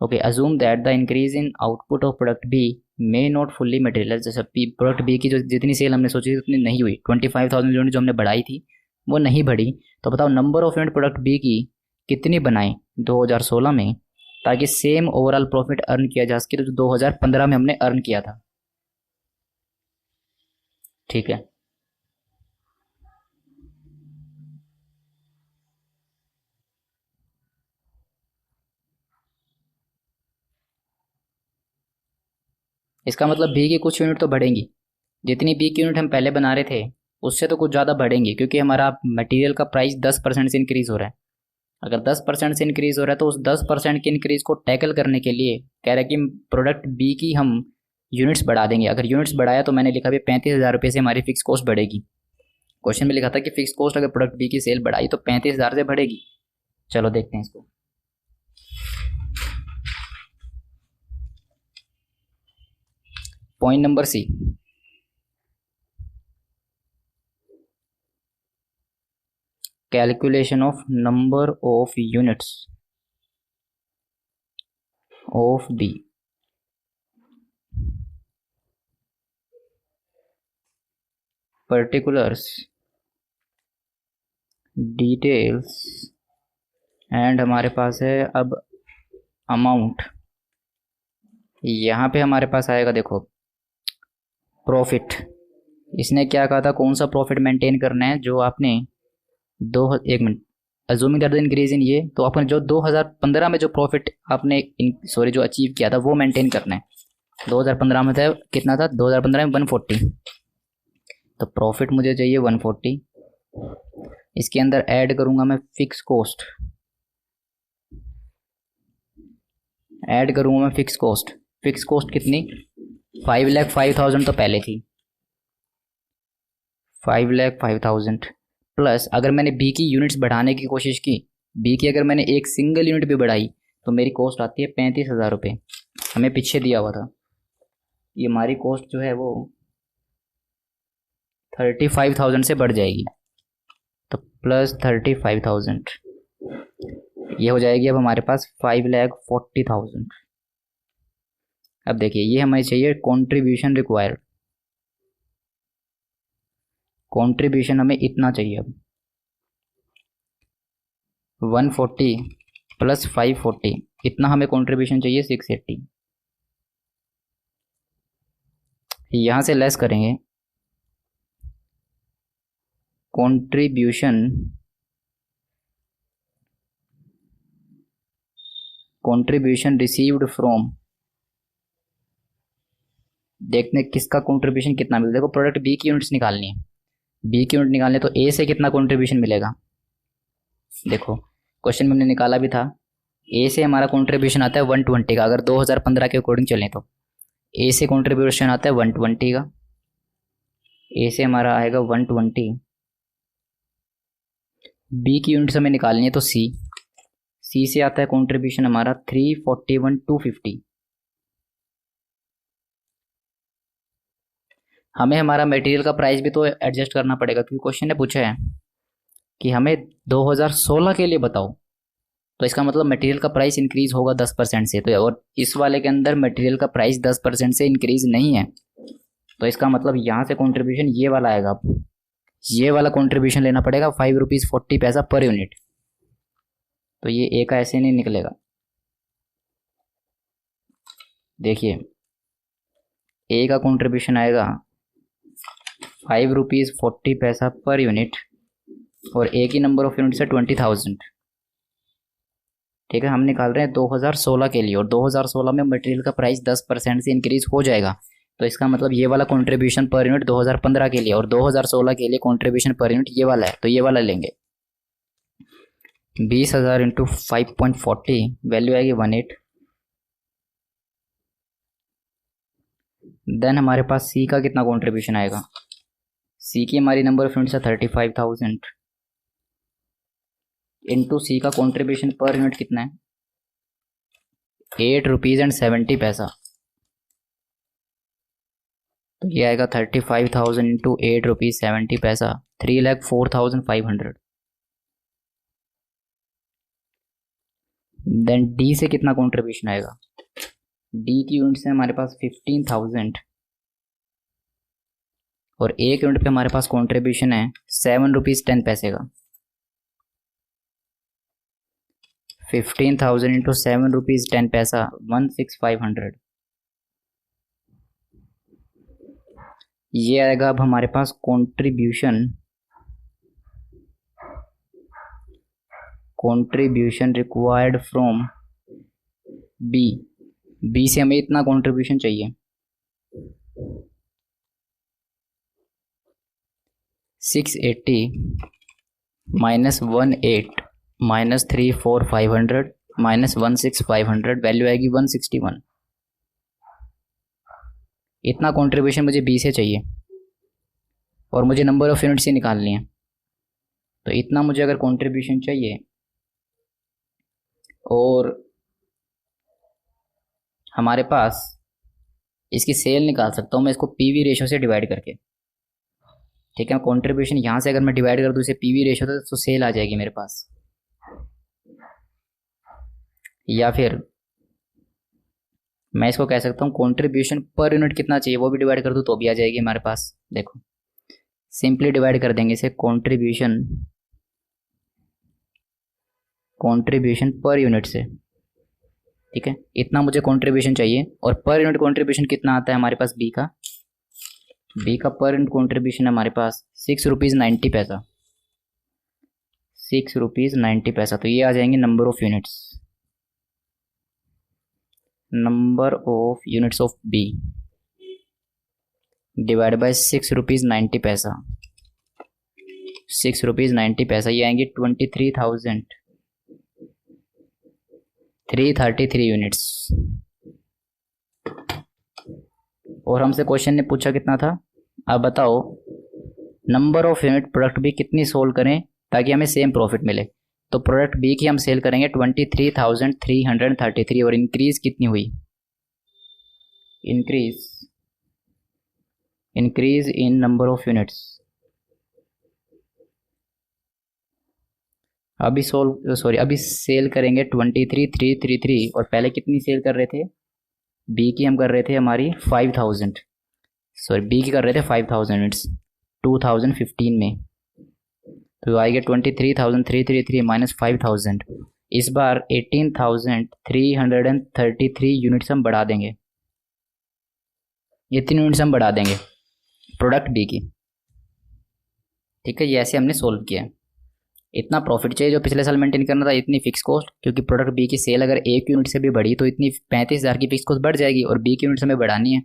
Okay, assume that the increase in output of product B may not fully materialize. जैसे product B की जो जितनी cell हमने सोची थी उतनी नहीं हुई, 25,000 unit जो हमने बढ़ाई थी वो नहीं बढ़ी, तो बताओ number of unit product B की कितनी बनाई 2016 में, ताकि सेम ओवरऑल प्रॉफिट अर्न किया जा सके तो जो 2015 में हमने अर्न किया था। ठीक है। इसका मतलब बी की कुछ यूनिट तो बढ़ेंगी, जितनी बी की यूनिट हम पहले बना रहे थे उससे तो कुछ ज़्यादा बढ़ेंगी, क्योंकि हमारा मटेरियल का प्राइस 10% से इंक्रीज़ हो रहा है। अगर 10% से इंक्रीज़ हो रहा है तो उस 10% के इंक्रीज़ को टैकल करने के लिए कह रहा है कि प्रोडक्ट बी की हम यूनिट्स बढ़ा देंगे। अगर यूनिट्स बढ़ाया तो मैंने लिखा भी 35,000 रुपये से हमारी फिक्स कॉस्ट बढ़ेगी। क्वेश्चन में लिखा था कि फिक्स कॉस्ट अगर प्रोडक्ट बी की सेल बढ़ाई तो 35,000 से बढ़ेगी। चलो देखते हैं इसको। Point number C, calculation of number of units of B. Particulars, details and हमारे पास है अब अमाउंट। यहाँ पे हमारे पास आएगा देखो प्रॉफिट। इसने क्या कहा था, कौन सा प्रॉफिट मेंटेन करना है, जो आपने एक minute, assuming that the increase in ये, तो आपने जो 2015 में जो प्रॉफिट आपने जो अचीव किया था वो मेंटेन करना है। 2015 में था कितना था, 2015 में 140, तो प्रॉफिट मुझे चाहिए 140। इसके अंदर ऐड करूंगा मैं फिक्स कॉस्ट, फिक्स कॉस्ट कितनी, 5,05,000 तो पहले थी, 5,05,000 प्लस अगर मैंने बी की यूनिट्स बढ़ाने की कोशिश की, बी की अगर मैंने एक सिंगल यूनिट भी बढ़ाई तो मेरी कॉस्ट आती है 35,000 रुपये। हमें पीछे दिया हुआ था ये हमारी कॉस्ट जो है वो 35,000 से बढ़ जाएगी, तो प्लस 35,000 ये हो जाएगी अब हमारे पास 5,40,000। अब देखिए ये हमें चाहिए कंट्रीब्यूशन रिक्वायर्ड, कंट्रीब्यूशन हमें इतना चाहिए अब 140 प्लस 540, इतना हमें कंट्रीब्यूशन चाहिए 680। यहाँ से लेस करेंगे कंट्रीब्यूशन रिसीव्ड फ्रॉम, देखने किसका कंट्रीब्यूशन कितना मिलेगा। देखो प्रोडक्ट बी की यूनिट्स निकालनी है, बी की यूनिट निकालने तो ए से कितना कंट्रीब्यूशन मिलेगा। देखो क्वेश्चन में हमने निकाला भी था, ए से हमारा कंट्रीब्यूशन आता है 120 का, अगर 2015 के अकॉर्डिंग चलें तो ए से कंट्रीब्यूशन आता है 120 का, ए से हमारा आएगा 120। बी की यूनिट्स हमें निकालनी है तो सी से आता है कंट्रीब्यूशन हमारा 341,250। हमें हमारा मटेरियल का प्राइस भी तो एडजस्ट करना पड़ेगा, क्योंकि क्वेश्चन ने पूछा है कि हमें 2016 के लिए बताओ, तो इसका मतलब मटेरियल का प्राइस इंक्रीज होगा 10% से, तो और इस वाले के अंदर मटेरियल का प्राइस 10% से इंक्रीज नहीं है, तो इसका मतलब यहाँ से कंट्रीब्यूशन ये वाला आएगा, ये वाला कंट्रीब्यूशन लेना पड़ेगा 5 रुपीज़ 40 पैसा पर यूनिट, तो ये ए का ऐसे नहीं निकलेगा। देखिए ए का कंट्रीब्यूशन आएगा 5 रुपीज़ 40 पैसा पर यूनिट, और ए की नंबर ऑफ यूनिट्स है 20,000। ठीक है, हम निकाल रहे हैं 2016 के लिए, और 2016 में मटेरियल का प्राइस 10% से इंक्रीज हो जाएगा, तो इसका मतलब ये वाला कंट्रीब्यूशन पर यूनिट 2015 के लिए और 2016 के लिए कंट्रीब्यूशन पर यूनिट ये वाला है, तो ये वाला लेंगे। 20,000 इंटू 5.40 वैल्यू आएगी 18। देन हमारे पास सी का कितना कंट्रीब्यूशन आएगा, सी की हमारी नंबर ऑफ यूनिट्स है 35,000 इंटू सी का कंट्रीब्यूशन पर यूनिट कितना है 8 रुपीज़ 70 पैसा, तो ये आएगा 35,000 इंटू 8 रुपीज़ 70 पैसा, 3,04,500। देन डी से कितना कंट्रीब्यूशन आएगा, डी की यूनिट से हमारे पास 15,000 और एक यूनिट पे हमारे पास कंट्रीब्यूशन है 7 रुपीज़ 10 पैसे का। 15,000 इंटू 7 रुपीज़ 10 पैसा 16,500। ये आएगा अब हमारे पास contribution required from B. B से हमें इतना कंट्रीब्यूशन चाहिए, 680 -18 -34500 -16500 वैल्यू आएगी 161। इतना कंट्रीब्यूशन मुझे बी से चाहिए और मुझे नंबर ऑफ यूनिट्स से निकालनी है। तो इतना मुझे अगर कंट्रीब्यूशन चाहिए और हमारे पास इसकी सेल निकाल सकता हूँ मैं इसको पीवी रेशो से डिवाइड करके। ठीक है, कंट्रीब्यूशन यहाँ से अगर मैं डिवाइड कर दूँ इसे पीवी रेशो तो सेल आ जाएगी मेरे पास। या फिर मैं इसको कह सकता हूँ कंट्रीब्यूशन पर यूनिट कितना चाहिए वो भी डिवाइड कर दूँ तो भी आ जाएगी हमारे पास। देखो सिंपली डिवाइड कर देंगे इसे कंट्रीब्यूशन पर यूनिट से। ठीक है, इतना मुझे कंट्रीब्यूशन चाहिए और पर यूनिट कंट्रीब्यूशन कितना आता है हमारे पास बी का पर यूनिट कंट्रीब्यूशन हमारे पास 6 रुपीज़ 90 पैसा, 6 रुपीज़ 90 पैसा। तो ये आ जाएंगे number of units of B divide by 6 rupees 90 पैसा, 6 रुपीज़ 90 पैसा। ये आएंगे 23,333 यूनिट्स। और हमसे क्वेश्चन ने पूछा कितना था, अब बताओ number of unit product B कितनी सोल्व करें ताकि हमें सेम प्रॉफिट मिले। तो प्रोडक्ट बी की हम सेल करेंगे 23,333 और इंक्रीज कितनी हुई, increase in number of units. अभी सेल करेंगे 23,333 और पहले कितनी सेल कर रहे थे, बी की हम कर रहे थे हमारी 5,000, बी की कर रहे थे 5,000 यूनिट्स 2015 में। तो आएगा 23,333 माइनस 5,000। इस बार 18,333 यूनिट्स हम बढ़ा देंगे, ये 3 यूनिट्स हम बढ़ा देंगे प्रोडक्ट बी की। ठीक है, ये ऐसे हमने सोल्व किया। इतना प्रॉफिट चाहिए जो पिछले साल मेंटेन करना था, इतनी फिक्स कॉस्ट, क्योंकि प्रोडक्ट बी की सेल अगर 1 यूनिट से भी बढ़ी तो इतनी 35,000 की फिक्स कॉस्ट बढ़ जाएगी और बी की यूनिट्स हमें बढ़ानी है।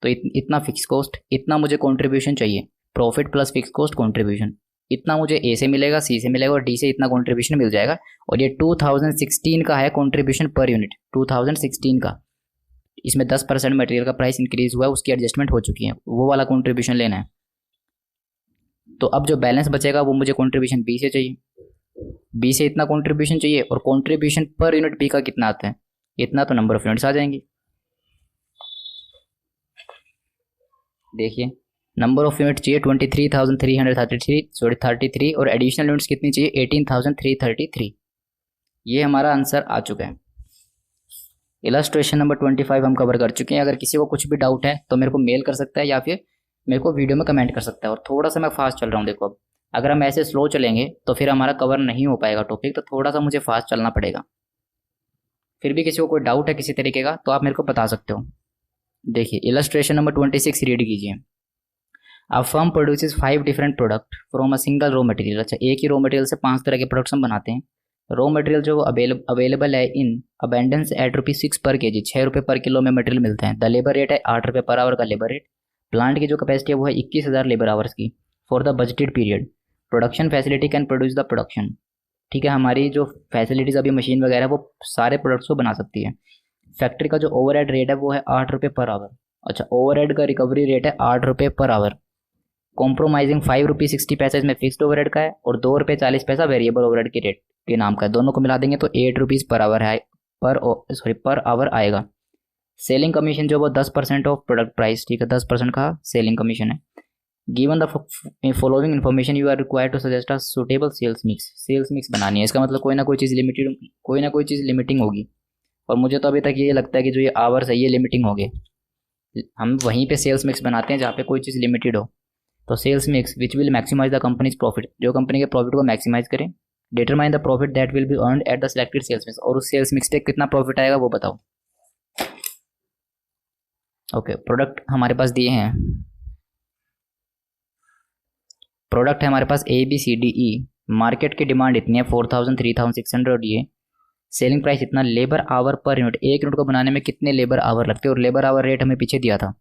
तो इतना फिक्स कॉस्ट, इतना मुझे कंट्रीब्यूशन चाहिए, profit plus fix cost contribution, इतना मुझे ए से मिलेगा, सी से मिलेगा और डी से इतना कंट्रीब्यूशन मिल जाएगा। और ये 2016 का है कंट्रीब्यूशन पर यूनिट, 2016 का। इसमें 10% मटेरियल का प्राइस इंक्रीज हुआ है, उसकी एडजस्टमेंट हो चुकी है, वो वाला कंट्रीब्यूशन लेना है। तो अब जो बैलेंस बचेगा वो मुझे कंट्रीब्यूशन बी से चाहिए, बी से इतना कंट्रीब्यूशन चाहिए और कंट्रीब्यूशन पर यूनिट बी का कितना आता है इतना, तो नंबर ऑफ यूनिट्स आ जाएंगे। देखिए नंबर ऑफ यूनिट चाहिए 23,333 और एडिशनल यूनिट्स कितनी चाहिए 18,333। ये हमारा आंसर आ चुका है। इलस्ट्रेशन नंबर 25 हम कवर कर चुके हैं। अगर किसी को कुछ भी डाउट है तो मेरे को मेल कर सकता है या फिर मेरे को वीडियो में कमेंट कर सकता है। और थोड़ा सा मैं फास्ट चल रहा हूँ, देखो अब अगर हम ऐसे स्लो चलेंगे तो फिर हमारा कवर नहीं हो पाएगा टॉपिक, तो थोड़ा सा मुझे फास्ट चलना पड़ेगा। फिर भी किसी को कोई डाउट है किसी तरीके का तो आप मेरे को बता सकते हो। देखिए इलस्ट्रेशन नंबर 26 रीड कीजिए। A firm produces 5 different product from a single raw material. अच्छा, एक ही रॉ मटेरियल से 5 तरह के प्रोडक्ट्स हम बनाते हैं। रॉ मटेरियल जो अवेलेबल है इन अबेंडेंस एट ₹6 पर केजी, 6 रुपये पर किलो में मटेरियल मिलते हैं। द लेबर रेट है 8 रुपये पर आवर का लेबर रेट। प्लांट की जो कैपेसिटी है वो है 21,000 लेबर आवर्स की for the budgeted period. Production facility can produce the production. ठीक है, हमारी जो फैसिलिटीज़ अभी मशीन वगैरह वो सारे प्रोडक्ट्स को बना सकती है। फैक्ट्री का जो ओवरहेड रेट है वो है 8 रुपये पर आवर। अच्छा, ओवरहेड का रिकवरी रेट है 8 रुपये पर आवर। कॉम्प्रोमाइजिंग 5 रुपये 60 पैसा इसमें फिक्स्ड ओवरहेड का है और 2 रुपये 40 पैसा वेरिएबल ओवरहेड के रेट के नाम का है। दोनों को मिला देंगे तो 8 रुपीज़ पर आवर है, पर आवर आएगा। सेलिंग कमीशन जो वो 10% ऑफ प्रोडक्ट प्राइस, ठीक है, 10% का सेलिंग कमीशन है। Given the following information you are required to suggest a suitable sales mix बनानी है। इसका मतलब कोई ना कोई चीज़ लिमिटिंग होगी और मुझे तो अभी तक ये लगता है कि जो ये आवर्स है ये लिमिटिंग होंगे। हम वहीं पे सेल्स मिक्स बनाते हैं जहाँ पे कोई चीज़ लिमिटेड हो। तो sales mix which will maximize the company's profit, जो कंपनी के प्रॉफिट को मैक्सिमाइज करें। Determine the profit that will be earned at the selected sales mix, और उस सेल्स मिक्स पे कितना प्रॉफिट आएगा वो बताओ। ओके, प्रोडक्ट हमारे पास दिए हैं प्रोडक्ट है हमारे पास ABCDE, मार्केट की डिमांड इतनी है 4000 3600 ये, सेलिंग प्राइस इतना, लेबर आवर पर यूनिट, एक यूनिट को बनाने में कितने लेबर आवर लगते हैं और लेबर आवर रेट हमें पीछे दिया था।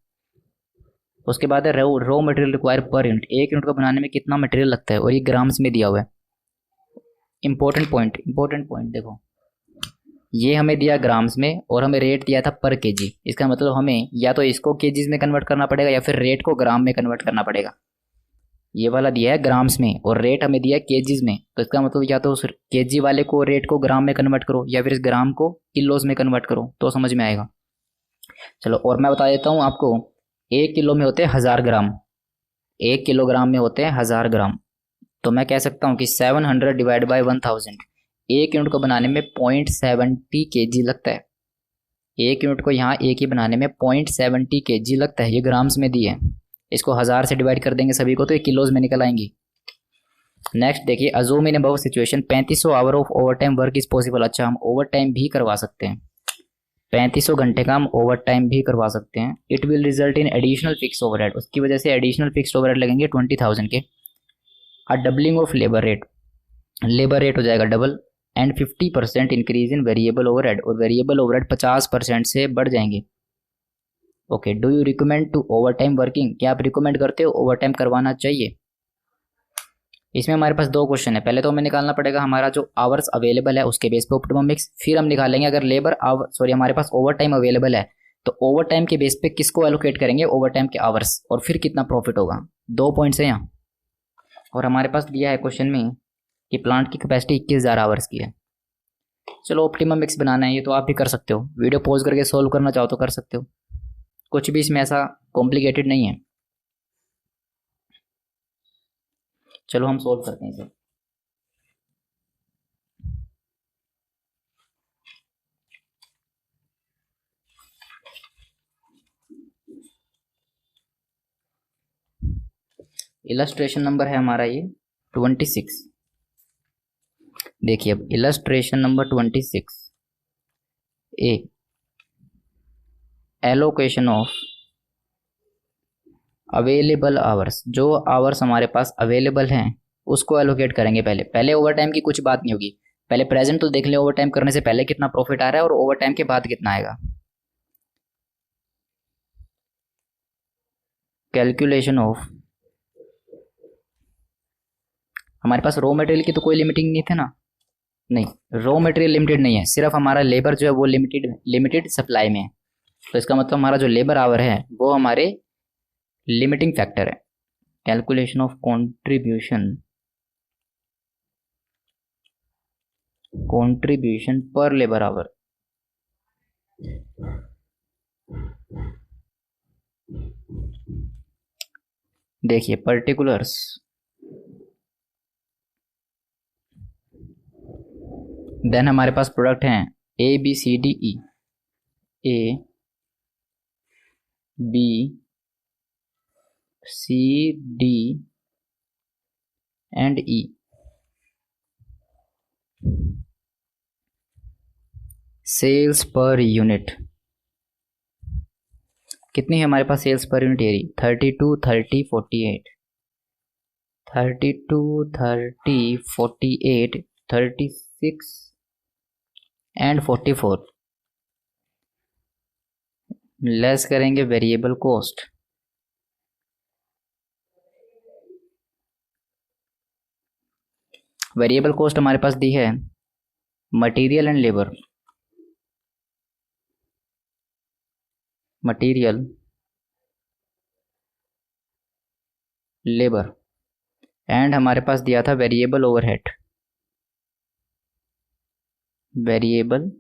उसके बाद है raw material require per unit, एक यूनिट को बनाने में कितना मटेरियल लगता है और ये ग्राम्स में दिया हुआ है। इंपॉर्टेंट पॉइंट देखो, ये हमें दिया ग्राम्स में और हमें रेट दिया था पर केजी। इसका मतलब हमें या तो इसको केजीज में कन्वर्ट करना पड़ेगा या फिर रेट को ग्राम में कन्वर्ट करना पड़ेगा। ये वाला दिया है ग्राम्स में और रेट हमें दिया है केजीज में, तो इसका मतलब या तो उस केजी वाले को रेट को ग्राम में कन्वर्ट करो या फिर इस ग्राम को किलोज में कन्वर्ट करो तो समझ में आएगा। चलो और मैं बता देता हूँ आपको, 1 किलो में होते हैं 1000 ग्राम, 1 किलोग्राम में होते हैं 1000 ग्राम। तो मैं कह सकता हूँ कि 700 डिवाइड बाई 1000, एक यूनिट को बनाने में 0.70 kg लगता है। एक यूनिट को यहाँ एक ही बनाने में 0.70 kg लगता है, ये ग्राम्स में दिए है। इसको 1000 से डिवाइड कर देंगे सभी को तो ये किलोज में निकल आएंगी। नेक्स्ट देखिए, assume in above situation 3500 hour of overtime work is possible. अच्छा, हम ओवर टाइम भी करवा सकते हैं, 3500 घंटे का हम ओवर टाइम भी करवा सकते हैं। It will result in additional fix overhead, उसकी वजह से एडिशनल फिक्स ओवरहेड लगेंगे 20,000 के। A doubling of labour rate, labour rate हो जाएगा double, and 50% increase in variable overhead, और वेरिएबल ओवरहेड 50% से बढ़ जाएंगे। Okay, do you recommend to overtime working, क्या आप रिकमेंड करते हो ओवर टाइम करवाना चाहिए? इसमें हमारे पास दो क्वेश्चन है, पहले तो हमें निकालना पड़ेगा हमारा जो आवर्स अवेलेबल है उसके बेस पे ऑप्टिमम मिक्स, फिर हम निकालेंगे अगर लेबर आवर सॉरी हमारे पास ओवर टाइम अवेलेबल है तो ओवर टाइम के बेस पे किसको एलोकेट करेंगे ओवर टाइम के आवर्स, और फिर कितना प्रॉफिट होगा। 2 पॉइंट्स है यहाँ। और हमारे पास दिया है क्वेश्चन में कि प्लांट की कैपेसिटी 21,000 आवर्स की है। चलो ऑप्टिमम मिक्स बनाना है, ये तो आप भी कर सकते हो, वीडियो पॉज करके सोल्व करना चाहो तो कर सकते हो, कुछ भी इसमें ऐसा कॉम्प्लिकेटेड नहीं है। चलो हम सोल्व करते हैं इसे। इलस्ट्रेशन नंबर है हमारा ये 26। देखिए अब illustration number 26 A, allocation of available hours, जो आवर्स हमारे पास अवेलेबल हैं उसको एलोकेट करेंगे। पहले पहले ओवर टाइम की कुछ बात नहीं होगी, पहले प्रेजेंट तो देख ले ओवर टाइम करने से पहले कितना प्रॉफिट आ रहा है और ओवर टाइम के बाद कितना आएगा। कैलकुलेशन ऑफ, हमारे पास रॉ मटेरियल की तो कोई लिमिटिंग नहीं थे ना, नहीं रॉ मटेरियल लिमिटेड नहीं है, सिर्फ हमारा लेबर जो है वो लिमिटेड सप्लाई में है, तो इसका मतलब हमारा जो लेबर आवर है वो हमारे लिमिटिंग फैक्टर है। Calculation of contribution per labour hour, देखिए पर्टिकुलर्स, देन हमारे पास प्रोडक्ट हैं ABCDE, A B C D and E। Sales per unit कितनी है हमारे पास sales per unit are, 32 30 48, 32 30 48 36 and 44, less करेंगे वेरिएबल कॉस्ट, वेरिएबल कॉस्ट हमारे पास दी है material and labour, material labour, and हमारे पास दिया था वेरिएबल ओवरहेड, वेरिएबल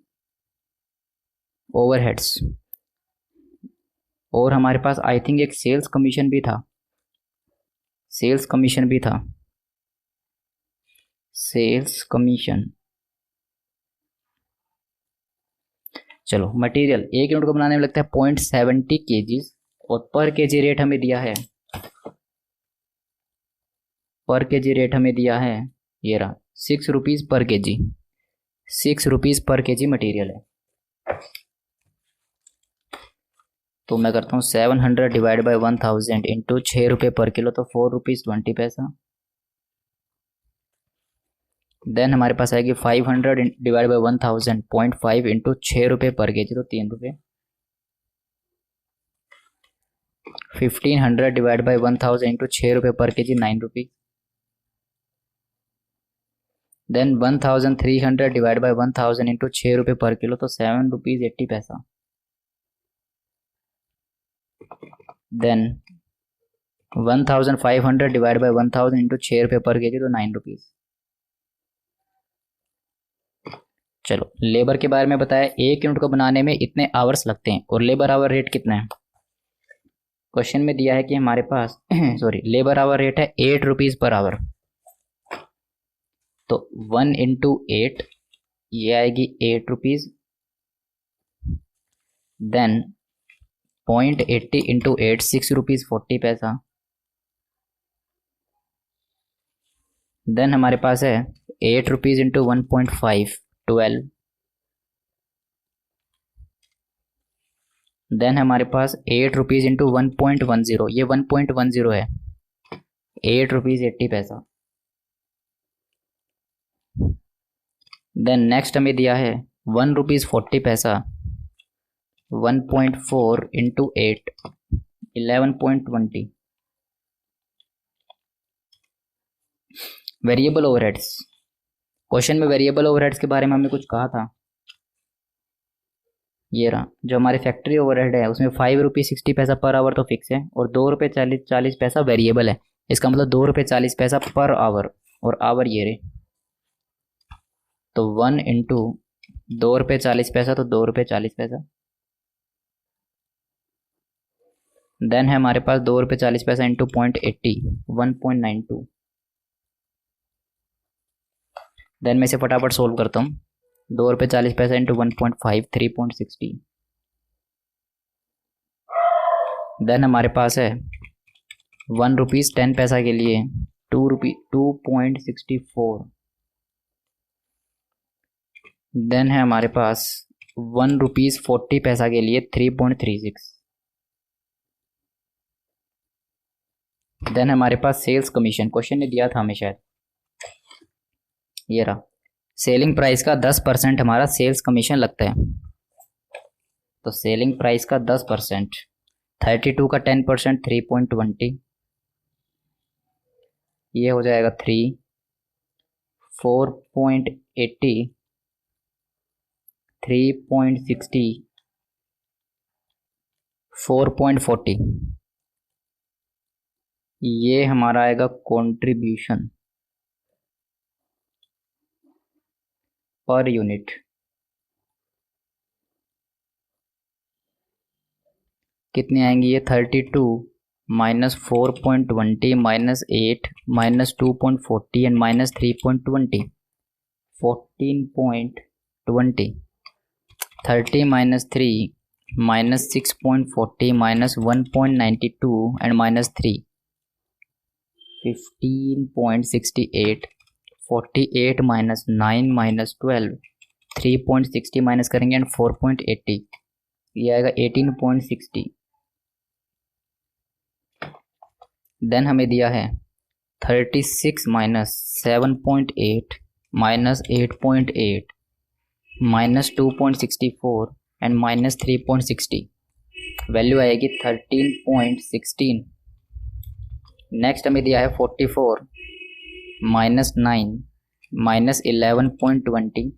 ओवरहेड्स, और हमारे पास आई थिंक एक सेल्स कमीशन भी था, सेल्स कमीशन भी था, सेल्स कमीशन। चलो मटेरियल एक यूनिट को बनाने में लगता है 0.70 kg और पर केजी रेट हमें दिया है, पर केजी रेट हमें दिया है ये रहा 6 रुपीज़ पर केजी, 6 रुपीज़ पर केजी मटेरियल है। तो मैं करता हूँ 700 डिवाइड बाई 1000 इंटू 6 रुपये पर किलो, तो 4 रुपीज़ 20 पैसा, देन हमारे पास आएगी 500 डिवाइड बाई 1000 0.5 इंटू 6 रुपये पर के जी, तो 3 रुपये। 1500 डिवाइड बाई 1000 इंटू 6 रुपये पर के जी, 9 रुपी। देन 1300 डिवाइड बाई 1000 इंटू 6 रुपये पर किलो, तो 7 रुपीज़ 80 पैसा। देन 1500 डिवाइड बाई 1000 इंटू 6 रुपये पर के जी, तो 9 रुपीज़। चलो लेबर के बारे में बताया, 1 यूनिट को बनाने में इतने आवर्स लगते हैं और लेबर आवर रेट कितना है। क्वेश्चन में दिया है कि हमारे पास सॉरी लेबर आवर रेट है 8 रुपीज़ पर आवर, तो 1 इंटू 8 ये आएगी 8 रुपीज़। देन 0.80 इंटू 8 6 रुपीज़ 40 पैसा। देन हमारे पास है 8 रुपीज़ इंटू 1.5 12। देन हमारे पास 8 रुपीज़ इंटू 1.10, ये 1.10 है, 8 रुपीज़ 80 पैसा। देन नेक्स्ट हमें दिया है 1 रुपीज़ 40 पैसा, 1.4 इंटू 8 11.20। वेरिएबल ओवरहेड्स, क्वेश्चन में वेरिएबल ओवरहेड्स के बारे में हमने कुछ कहा था। ये रहा जो हमारे फैक्ट्री ओवरहेड है, उसमें 5 रुपये 60 पैसा पर आवर तो फिक्स है और 2 रुपये 40 पैसा वेरिएबल है। इसका मतलब 2 रुपये 40 पैसा पर आवर, और आवर ये रहे, तो 1 इंटू 2 रुपये 40 पैसा, तो 2 रुपये 40 पैसा। देन है हमारे पास 2 रुपये 40 पैसा इंटू 0.80 1.92। देन मैं इसे फटाफट सोल्व करता हूँ। 2 रुपये 40 पैसा इंटू 1.5 3.60। देन हमारे पास है 1 रुपीज़ 10 पैसा के लिए 2.64। देन है हमारे पास 1 रुपीज़ 40 पैसा के लिए 3.36। देन हमारे पास सेल्स कमीशन, क्वेश्चन ने दिया था हमें शायद, ये रहा। सेलिंग प्राइस का 10% हमारा सेल्स कमीशन लगता है, तो सेलिंग प्राइस का 10%, 32 का 10% 3.20, ये हो जाएगा 3, 4.80 3.60 4.40, ये हमारा आएगा कंट्रीब्यूशन पर यूनिट। कितने आएंगे ये, 32 minus 4.20 minus 8 minus 2.40 and minus 3.20, 14.20। 30 minus 3 minus 6.40 minus 1.92 and minus 3, 15.68। 48 minus 9 minus 12, 3.60 minus करेंगे एंड 4.80, ये आएगा 18.60। देन हमें दिया है 36 minus 7.8 minus 8.8 minus 2.64 and minus 3.60, value आएगी 13.16। नेक्स्ट हमें दिया है 44 minus 9 minus 11.20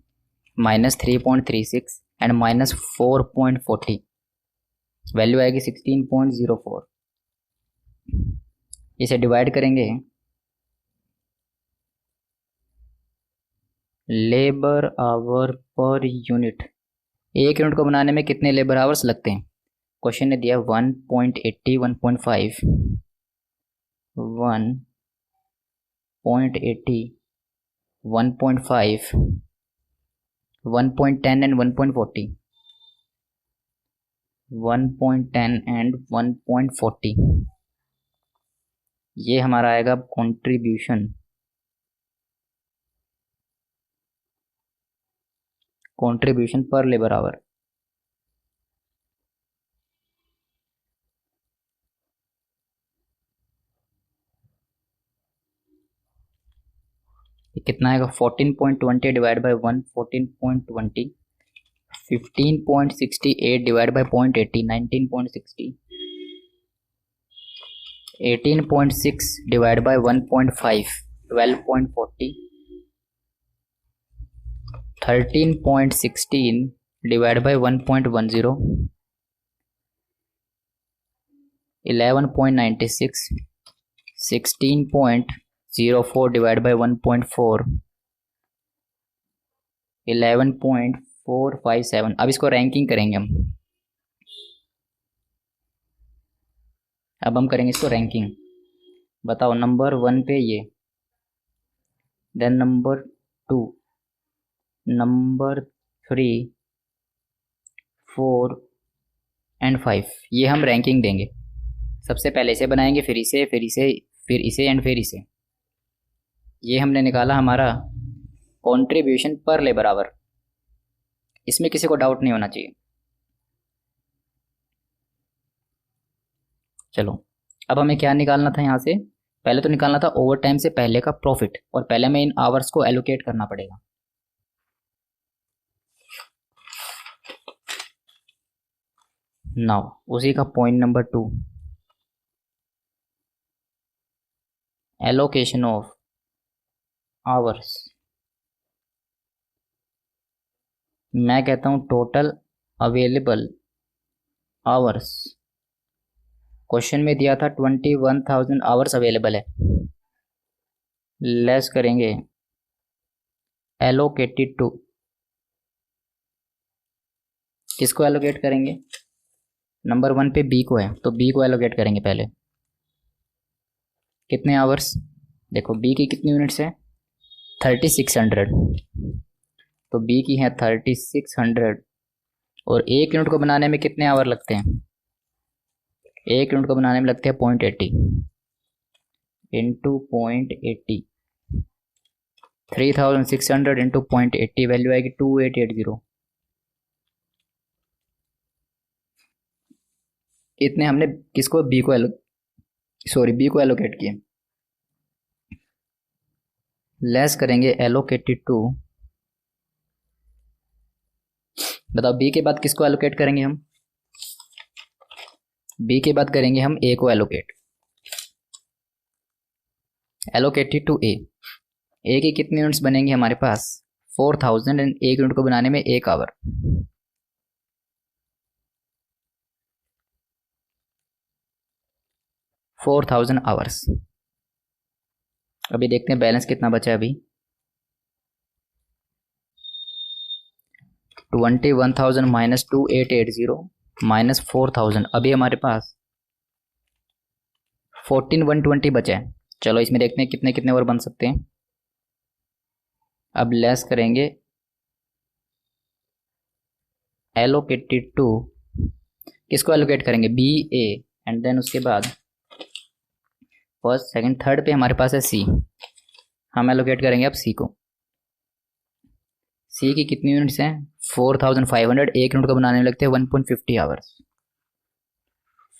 minus 3.36 and minus 4.40, value आएगी 16.04। इसे डिवाइड करेंगे, labour our per unit, 1 unit को बनाने में कितने लेबर आवर्स लगते हैं। क्वेश्चन ने दिया 1.80 1.5 1.80 1.5 1.10 एंड 1.40 1.10 एंड 1.40, ये हमारा आएगा कंट्रीब्यूशन पर लेबर आवर। ये कितना आएगा 14.20 divide by 1 14.20 15.68 divide by 0.80 19.60 18.6 divide by 1.5 12.40 13.16 divide by 1.10 11.96 16.04 divide by 1.4 11.457। अब इसको रैंकिंग करेंगे हम। अब हम करेंगे इसको रैंकिंग। बताओ नंबर 1 पे ये, देन नंबर 2, नंबर 3, 4 एंड 5। ये हम रैंकिंग देंगे। सबसे पहले इसे बनाएंगे, फिर इसे, फिर इसे, फिर इसे एंड फिर इसे। ये हमने निकाला हमारा कंट्रीब्यूशन पर लेबर आवर। इसमें किसी को डाउट नहीं होना चाहिए। चलो अब हमें क्या निकालना था यहाँ से, पहले तो निकालना था ओवर टाइम से पहले का प्रॉफिट, और पहले हमें इन आवर्स को एलोकेट करना पड़ेगा। नाउ उसी का point number 2, allocation of hours. मैं कहता हूं टोटल अवेलेबल आवर्स। क्वेश्चन में दिया था 21,000 आवर्स अवेलेबल है, लेस करेंगे एलोकेटेड टू। किसको एलोकेट करेंगे, नंबर 1 पे बी को है, तो बी को एलोकेट करेंगे पहले। कितने आवर्स, देखो बी की कितनी यूनिट्स है 3600, तो बी की है 3600, और एक यूनिट को बनाने में कितने आवर लगते हैं, एक यूनिट को बनाने में लगते हैं 0.80 इंटू 0.80, 3600 इंटू 0.80 वैल्यू आएगी 2880। इतने हमने किसको, बी को बी को एलोकेट किए। लेस करेंगे एलोकेटेड टू। बताओ बी के बाद किसको एलोकेट करेंगे हम, बी के बाद करेंगे हम ए को एलोकेट। एलोकेटेड टू ए की कितनी यूनिट्स बनेंगी हमारे पास 4000, एंड एक यूनिट को बनाने में 1 आवर। आवर्स। अभी देखते हैं बैलेंस कितना बचा है। अभी 21,000 माइनस 2880 माइनस 4000, अभी हमारे पास 14,120 बचा है। चलो इसमें देखते हैं कितने कितने और बन सकते हैं। अब लेस करेंगे एलोकेटेड टू, किसको एलोकेट करेंगे, बी ए, एंड देन उसके बाद फर्स्ट सेकंड थर्ड पे हमारे पास है सी। हम एलोकेट करेंगे अब सी को। सी की कितनी यूनिट्स हैं 4500, एक यूनिट को बनाने में लगते हैं 1.50 आवर्स।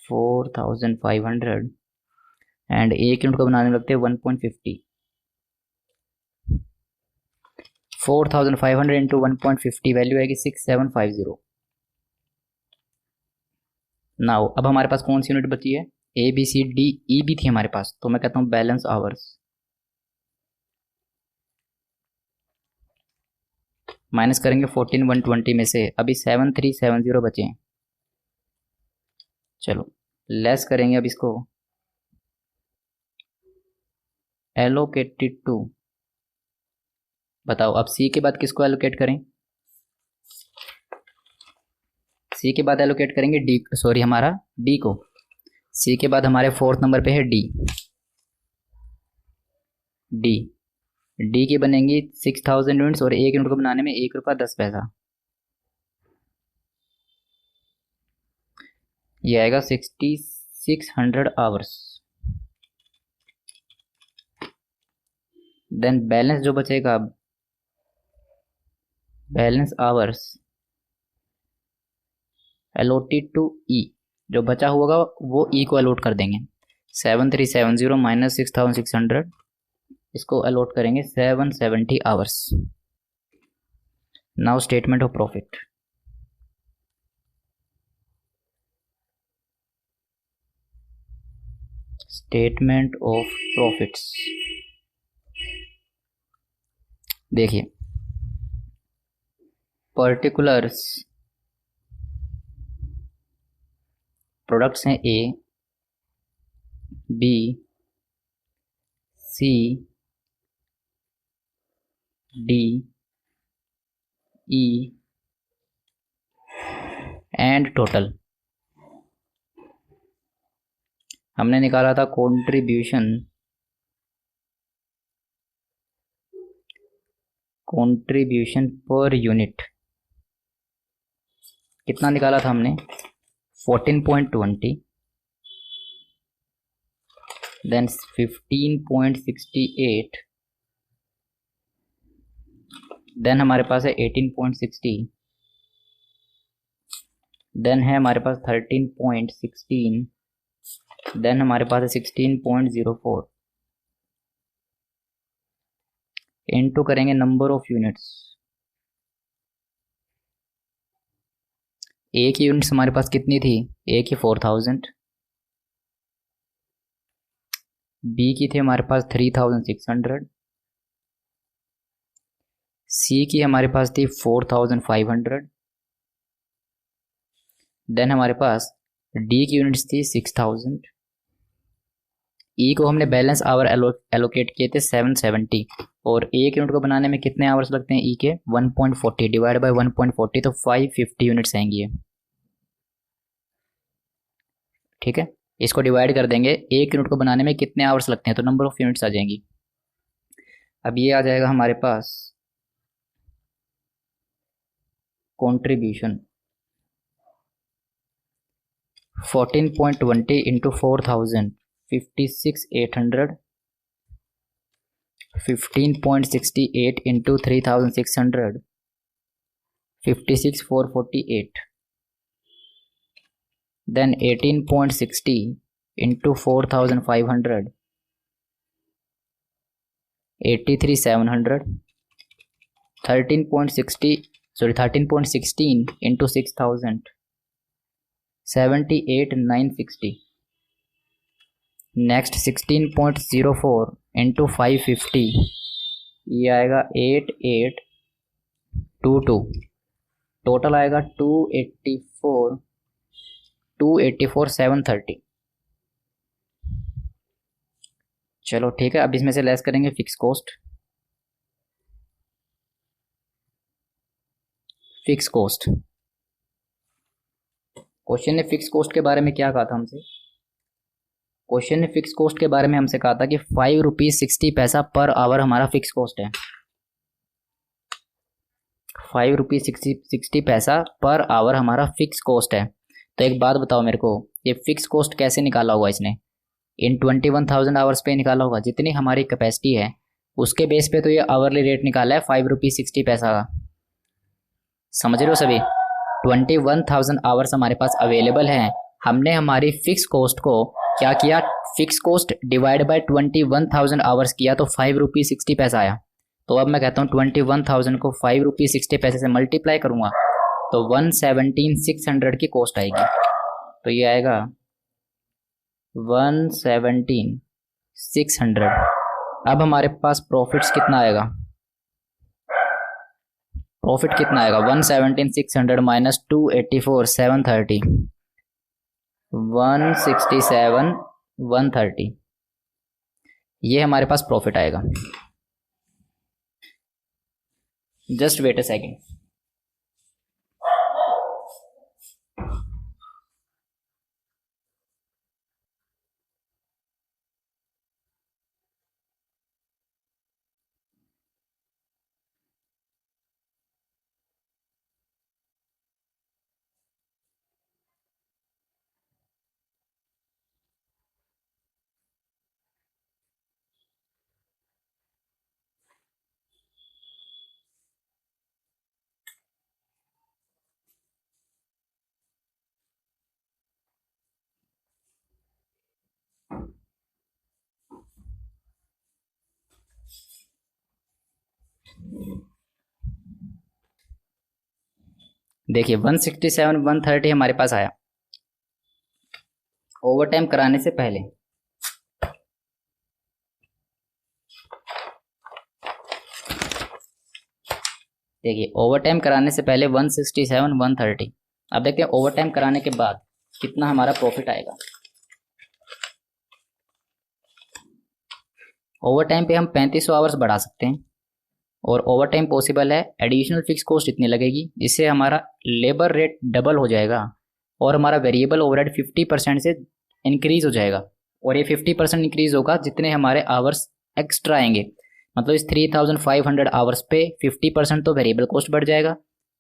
4500 एंड एक यूनिट को बनाने में लगते हैं 1.50। 4500 इंटू 1.50 वैल्यू आएगी 6750। नाउ अब हमारे पास कौन सी यूनिट बची है, ए बी सी डी ई भी थी हमारे पास, तो मैं कहता हूँ बैलेंस आवर्स। माइनस करेंगे 14,120 में से, अभी 7370 बचे हैं। चलो लेस करेंगे अब इसको एलोकेटेड टू। बताओ अब सी के बाद किसको एलोकेट करें, सी के बाद एलोकेट करेंगे डी, सॉरी हमारा डी को। सी के बाद हमारे 4th नंबर पे है डी। डी डी की बनेंगी 6000 यूनिट्स, और एक यूनिट को बनाने में 1 रुपया 10 पैसा। ये आएगा 6600 आवर्स। देन बैलेंस जो बचेगा, बैलेंस आवर्स एलोटेड टू ई, जो बचा होगा वो ई को अलॉट कर देंगे। 7370 माइनस 6600 इसको अलॉट करेंगे 770 hours. Now statement of profit. Statement of profits देखिए, पर्टिकुलर्स प्रोडक्ट्स हैं A, B, C, D, E and total. हमने निकाला था कंट्रीब्यूशन पर यूनिट। कितना निकाला था हमने? 14.20, देन 15.68, देन हमारे पास है 18.60, देन है हमारे पास 13.16, देन हमारे पास है 16.04। इनटू करेंगे नंबर ऑफ यूनिट्स। ए की यूनिट्स हमारे पास कितनी थी? ए की 4000, बी की थी हमारे पास 3600, सी की हमारे पास थी 4500, देन हमारे पास डी की यूनिट्स थी 6000, ई को हमने बैलेंस आवर एलोकेट किए थे 770, और एक यूनिट को बनाने में कितने आवर्स लगते हैं ई के? 1.40 डिवाइड बाय 1.40, तो 550 यूनिट्स आएंगी ये। ठीक है, इसको डिवाइड कर देंगे, एक यूनिट को बनाने में कितने आवर्स लगते हैं, तो नंबर ऑफ यूनिट्स आ जाएंगी। अब ये आ जाएगा हमारे पास contribution 14.20 into 4000, 56,800, 15.68 into 3600, 56,448, then 18.60 into 4,500, 83,700, 13.16 into 6,000, 78,960, next 16.04 into 550, ये आएगा 8822, टोटल आएगा 284,730। चलो ठीक है, अब इसमें से लेस करेंगे fix cost. Fix cost, question ने फिक्स कॉस्ट के बारे में क्या कहा था हमसे? क्वेश्चन ने फिक्स कॉस्ट के बारे में हमसे कहा था कि 5 रुपीज 60 पैसा पर आवर हमारा फिक्स कॉस्ट है। 5 रुपीज 60 पैसा पर आवर हमारा फिक्स कॉस्ट है। तो एक बात बताओ मेरे को, ये फिक्स कॉस्ट कैसे निकाला होगा इसने? इन 21,000 आवर्स पे निकाला होगा, जितनी हमारी कैपेसिटी है उसके बेस पे तो ये आवरली रेट निकाला है 5 रुपीज 60 पैसा का। समझ रहे हो सभी? 21,000 आवर्स हमारे पास अवेलेबल हैं, हमने हमारी फिक्स कॉस्ट को क्या किया? Fix cost divide by 21,000 hours किया, तो 5 रुपीज 60 पैसा आया। तो अब मैं कहता हूँ 21,000 को 5 रुपीज 60 पैसे से मल्टीप्लाई करूंगा तो 117,600 की कॉस्ट आएगी। तो ये आएगा 117,600। अब हमारे पास प्रॉफिट्स कितना आएगा? प्रॉफिट कितना आएगा? 117,600 माइनस 284,730, 167,130, ये हमारे पास प्रॉफिट आएगा। Just wait a second. देखिए 167 130 हमारे पास आया ओवर टाइम कराने से पहले। देखिए ओवर टाइम कराने से पहले 167 130। अब देखते हैं ओवर टाइम कराने के बाद कितना हमारा प्रॉफिट आएगा। ओवर टाइम पे हम 3500 आवर्स बढ़ा सकते हैं और ओवर टाइम पॉसिबल है। एडिशनल फिक्स कॉस्ट इतनी लगेगी, इससे हमारा लेबर रेट डबल हो जाएगा और हमारा वेरिएबल ओवरहेड 50% से इंक्रीज हो जाएगा। और ये 50% इंक्रीज होगा जितने हमारे आवर्स एक्स्ट्रा आएंगे। मतलब इस 3500 आवर्स पे 50% तो वेरिएबल कॉस्ट बढ़ जाएगा,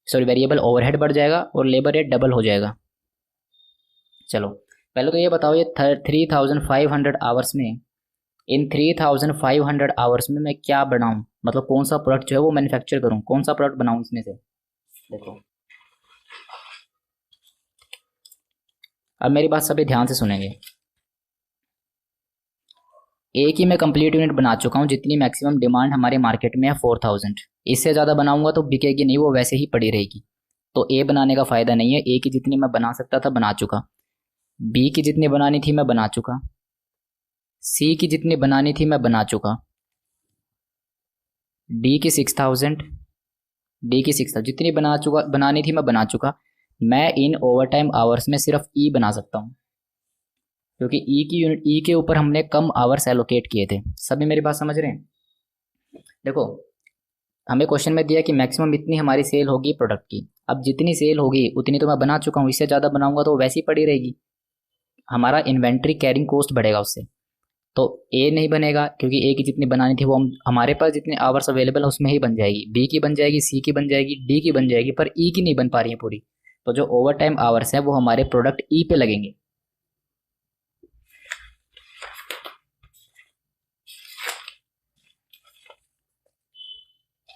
सॉरी वेरिएबल ओवरहेड बढ़ जाएगा और लेबर रेट डबल हो जाएगा। चलो पहले तो ये बताओ, ये 3500 आवर्स में, इन 3500 आवर्स में मैं क्या बनाऊं, मतलब कौन सा प्रोडक्ट जो है वो मैन्युफैक्चर करूं, कौन सा प्रोडक्ट बनाऊं इसमें से। देखो अब मेरी बात सभी ध्यान से सुनेंगे। एक ही मैं कंप्लीट यूनिट बना चुका हूं जितनी मैक्सिमम डिमांड हमारे मार्केट में है 4000। इससे ज़्यादा बनाऊंगा तो बिकेगी नहीं, वो वैसे ही पड़ी रहेगी। तो ए बनाने का फ़ायदा नहीं है। ए की जितनी मैं बना सकता था बना चुका, बी की जितनी बनानी थी मैं बना चुका, सी की जितनी बनानी थी मैं बना चुका, डी की 6000, डी की 6000 जितनी बनानी थी मैं बना चुका। मैं इन ओवर टाइम आवर्स में सिर्फ ई बना सकता हूँ, क्योंकि ई की यूनिट, ई के ऊपर हमने कम आवर्स एलोकेट किए थे। सभी मेरी बात समझ रहे हैं। देखो हमें क्वेश्चन में दिया कि मैक्सिमम इतनी हमारी सेल होगी प्रोडक्ट की। अब जितनी सेल होगी उतनी तो मैं बना चुका हूँ, इससे ज़्यादा बनाऊंगा तो वैसी पड़ी रहेगी, हमारा इन्वेंट्री कैरिंग कॉस्ट बढ़ेगा उससे। तो ए नहीं बनेगा क्योंकि ए की जितनी बनानी थी वो हमारे पास जितने आवर्स अवेलेबल है उसमें ही बन जाएगी। बी की बन जाएगी, सी की बन जाएगी, डी की बन जाएगी, पर ई की नहीं बन पा रही है पूरी। तो जो ओवर टाइम आवर्स है वो हमारे प्रोडक्ट ई पे लगेंगे।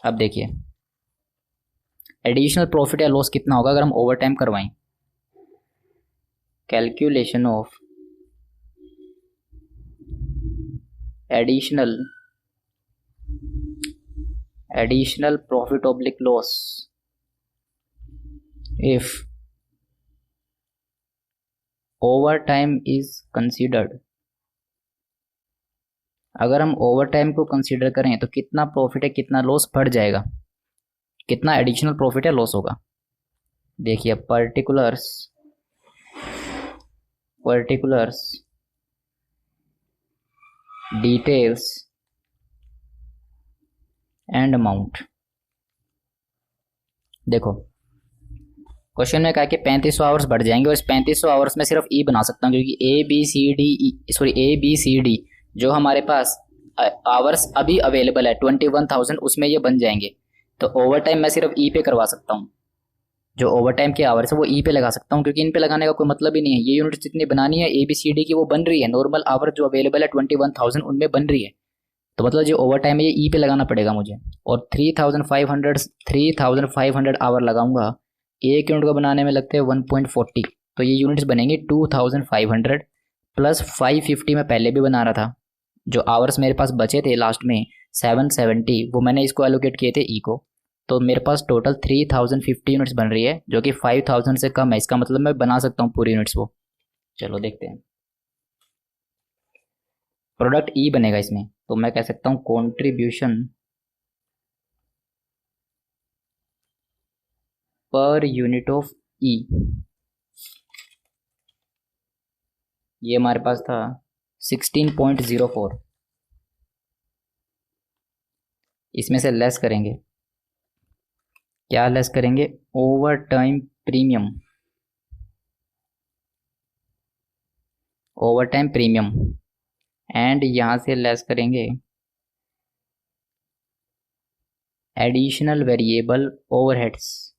अब देखिए एडिशनल प्रॉफिट या लॉस कितना होगा अगर हम ओवर टाइम करवाएं। Calculation of additional profit oblique loss if over time is considered. अगर हम ओवर टाइम को कंसीडर करें तो कितना प्रॉफिट है कितना लॉस बढ़ जाएगा, कितना एडिशनल प्रॉफिट है लॉस होगा। देखिए पर्टिकुलर्स डिटेल्स एंड अमाउंट। देखो क्वेश्चन में कहा कि 3500 आवर्स बढ़ जाएंगे और इस 3500 आवर्स में सिर्फ ई बना सकता हूँ, क्योंकि ए बी सी डी जो हमारे पास आवर्स अभी अवेलेबल है 21,000 उसमें ये बन जाएंगे। तो ओवर टाइम मैं सिर्फ ई पे करवा सकता हूँ, जो ओवर टाइम के आवर्स है वो ई पे लगा सकता हूँ, क्योंकि इन पे लगाने का कोई मतलब ही नहीं है। ये यूनिट जितनी बनानी है ए बी सी डी की वो बन रही है, नॉर्मल आवर जो अवेलेबल है 21,000 उनमें बन रही है। तो मतलब जो ओवर टाइम है ये ई पे लगाना पड़ेगा मुझे। और 3,500 आवर लगाऊंगा, एक यूनिट को बनाने में लगते हैं 1.40। तो ये यूनिट्स बनेंगे 2,500 प्लस 550 मैं पहले भी बना रहा था। जो आवर्स मेरे पास बचे थे लास्ट में 770 वो मैंने इसको एलोकेट किए थे ई को। तो मेरे पास टोटल 3,050 यूनिट्स बन रही है, जो कि 5,000 से कम है। इसका मतलब मैं बना सकता हूँ पूरी यूनिट्स वो। चलो देखते हैं। प्रोडक्ट ई बनेगा इसमें, तो मैं कह सकता हूँ कंट्रीब्यूशन पर यूनिट ऑफ ई। ये हमारे पास था 16.04। इसमें से लेस करेंगे, क्या लेस करेंगे, over time premium, over time premium, and यहां से लेस करेंगे additional variable overheads.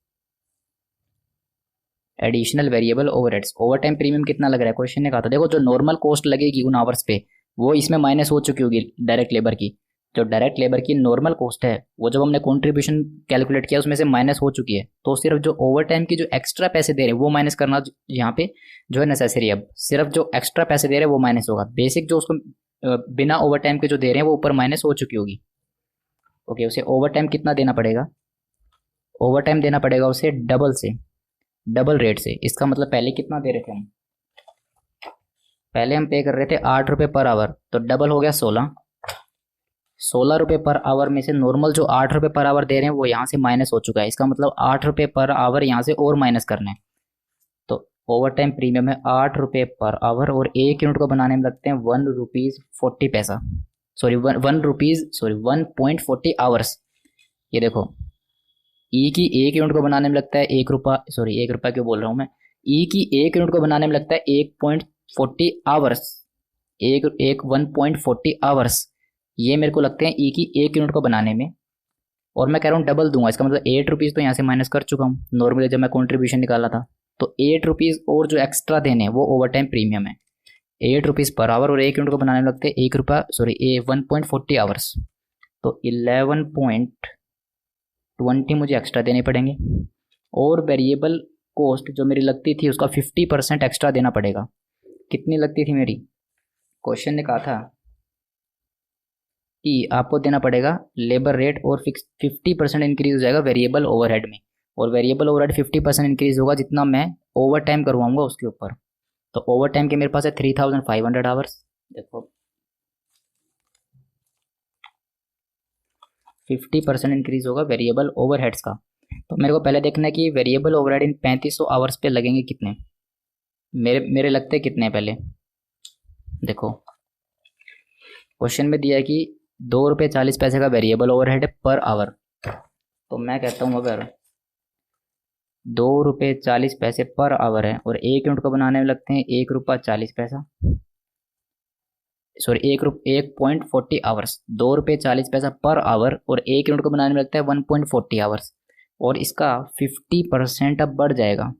Additional variable overheads. Over time premium कितना लग रहा है क्वेश्चन ने कहा था। देखो जो नॉर्मल कॉस्ट लगेगी उन आवर्स पे वो इसमें माइनस हो चुकी होगी डायरेक्ट लेबर की। जो डायरेक्ट लेबर की नॉर्मल कॉस्ट है वो जब हमने कॉन्ट्रीब्यूशन कैलकुलेट किया उसमें से माइनस हो चुकी है। तो सिर्फ जो ओवर टाइम की जो एक्स्ट्रा पैसे दे रहे हैं वो माइनस करना यहाँ पे जो है नेसेसरी है। अब सिर्फ जो एक्स्ट्रा पैसे दे रहे हैं वो माइनस होगा, बेसिक जो उसको बिना ओवर टाइम के जो दे रहे हैं वो ऊपर माइनस हो चुकी होगी। ओके, उसे ओवर टाइम कितना देना पड़ेगा? ओवर टाइम देना पड़ेगा उसे डबल से, डबल रेट से। इसका मतलब पहले कितना दे रहे थे हम? पहले हम पे कर रहे थे 8 रुपये पर आवर, तो डबल हो गया 16। 16 रुपये पर आवर में से नॉर्मल जो 8 रुपये पर आवर दे रहे हैं वो यहाँ से माइनस हो चुका है। इसका मतलब 8 रुपये पर आवर यहाँ से और माइनस करना है। तो ओवर टाइम प्रीमियम है 8 रुपये पर आवर, और एक यूनिट को बनाने में लगते हैं 1 रुपीज़ 40 पैसा। Sorry, 1 1 rupees 1.40 hours. ये देखो, ई की एक यूनिट को बनाने में लगता है 1 रुपया, सॉरी 1 रुपया क्यों बोल रहा हूँ मैं, ई की एक यूनिट को बनाने में लगता है 1.40 आवर्स। एक एक 1.40 आवर्स ये मेरे को लगते हैं ई की एक यूनिट को बनाने में। और मैं कह रहा हूँ डबल दूंगा, इसका मतलब 8 रुपीज़ तो यहाँ से माइनस कर चुका हूँ नॉर्मली जब मैं कॉन्ट्रीब्यूशन निकाला था। तो 8 रुपीज़ और जो एक्स्ट्रा देने हैं वो ओवर टाइम प्रीमियम है। 8 रुपीज़ पर आवर, और एक यूनिट को बनाने में लगते हैं 1 रुपया, सॉरी 1.40 आवर्स। तो 11.20 मुझे एक्स्ट्रा देने पड़ेंगे। और वेरिएबल कॉस्ट जो मेरी लगती थी उसका 50% एक्स्ट्रा देना पड़ेगा। कितनी लगती थी मेरी? क्वेश्चन ने कहा था कि आपको देना पड़ेगा लेबर रेट और फिक्स 50% इंक्रीज हो जाएगा वेरिएबल ओवरहेड में, और वेरिएबल ओवरहेड 50% इंक्रीज होगा जितना मैं ओवर टाइम करवाऊंगा उसके ऊपर। तो ओवर टाइम के मेरे पास है 3500 आवर्स। देखो 50% इंक्रीज होगा वेरिएबल ओवरहेड्स का। तो मेरे को पहले देखना है कि वेरिएबल ओवरहेड इन 3500 आवर्स पे लगेंगे कितने। मेरे मेरे लगते कितने पहले देखो, क्वेश्चन में दिया है कि 2 रुपये 40 पैसे का वेरिएबल ओवरहेड है पर आवर। तो मैं कहता हूँ अगर 2 रुपये 40 पैसे पर आवर है और एक यूनिट को बनाने में लगते हैं 1 रुपया 40 पैसा, सॉरी 1.40 आवर्स। 2 रुपये 40 पैसा पर आवर और एक यूनिट को बनाने में लगता है 1.40 आवर्स, और इसका 50% अब बढ़ जाएगा।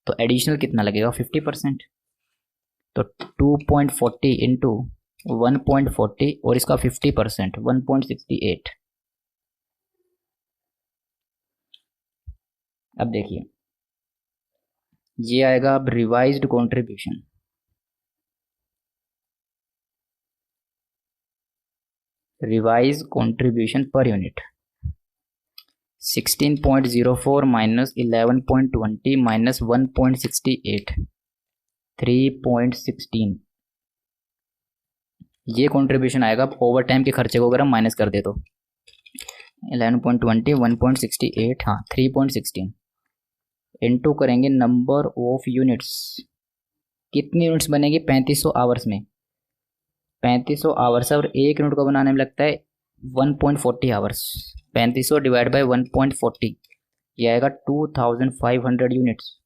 तो एडिशनल कितना लगेगा? 50%। तो 2.40 इंटू 1.40 और इसका 50% 1.68। अब देखिए ये आएगा अब revised contribution. Revise contribution per unit 16.04 minus 11.20 minus 1.68 3.16। ये कंट्रीब्यूशन आएगा। अब ओवर टाइम के खर्चे को अगर हम माइनस कर दे तो 11.20 1.68, हाँ 3.16 इनटू करेंगे नंबर ऑफ यूनिट्स। कितनी यूनिट्स बनेगी 3500 आवर्स में? 3500 आवर्स और एक यूनिट को बनाने में लगता है 1.40 आवर्स। 3500 डिवाइड बाय 1.40 ये आएगा 2500 यूनिट्स।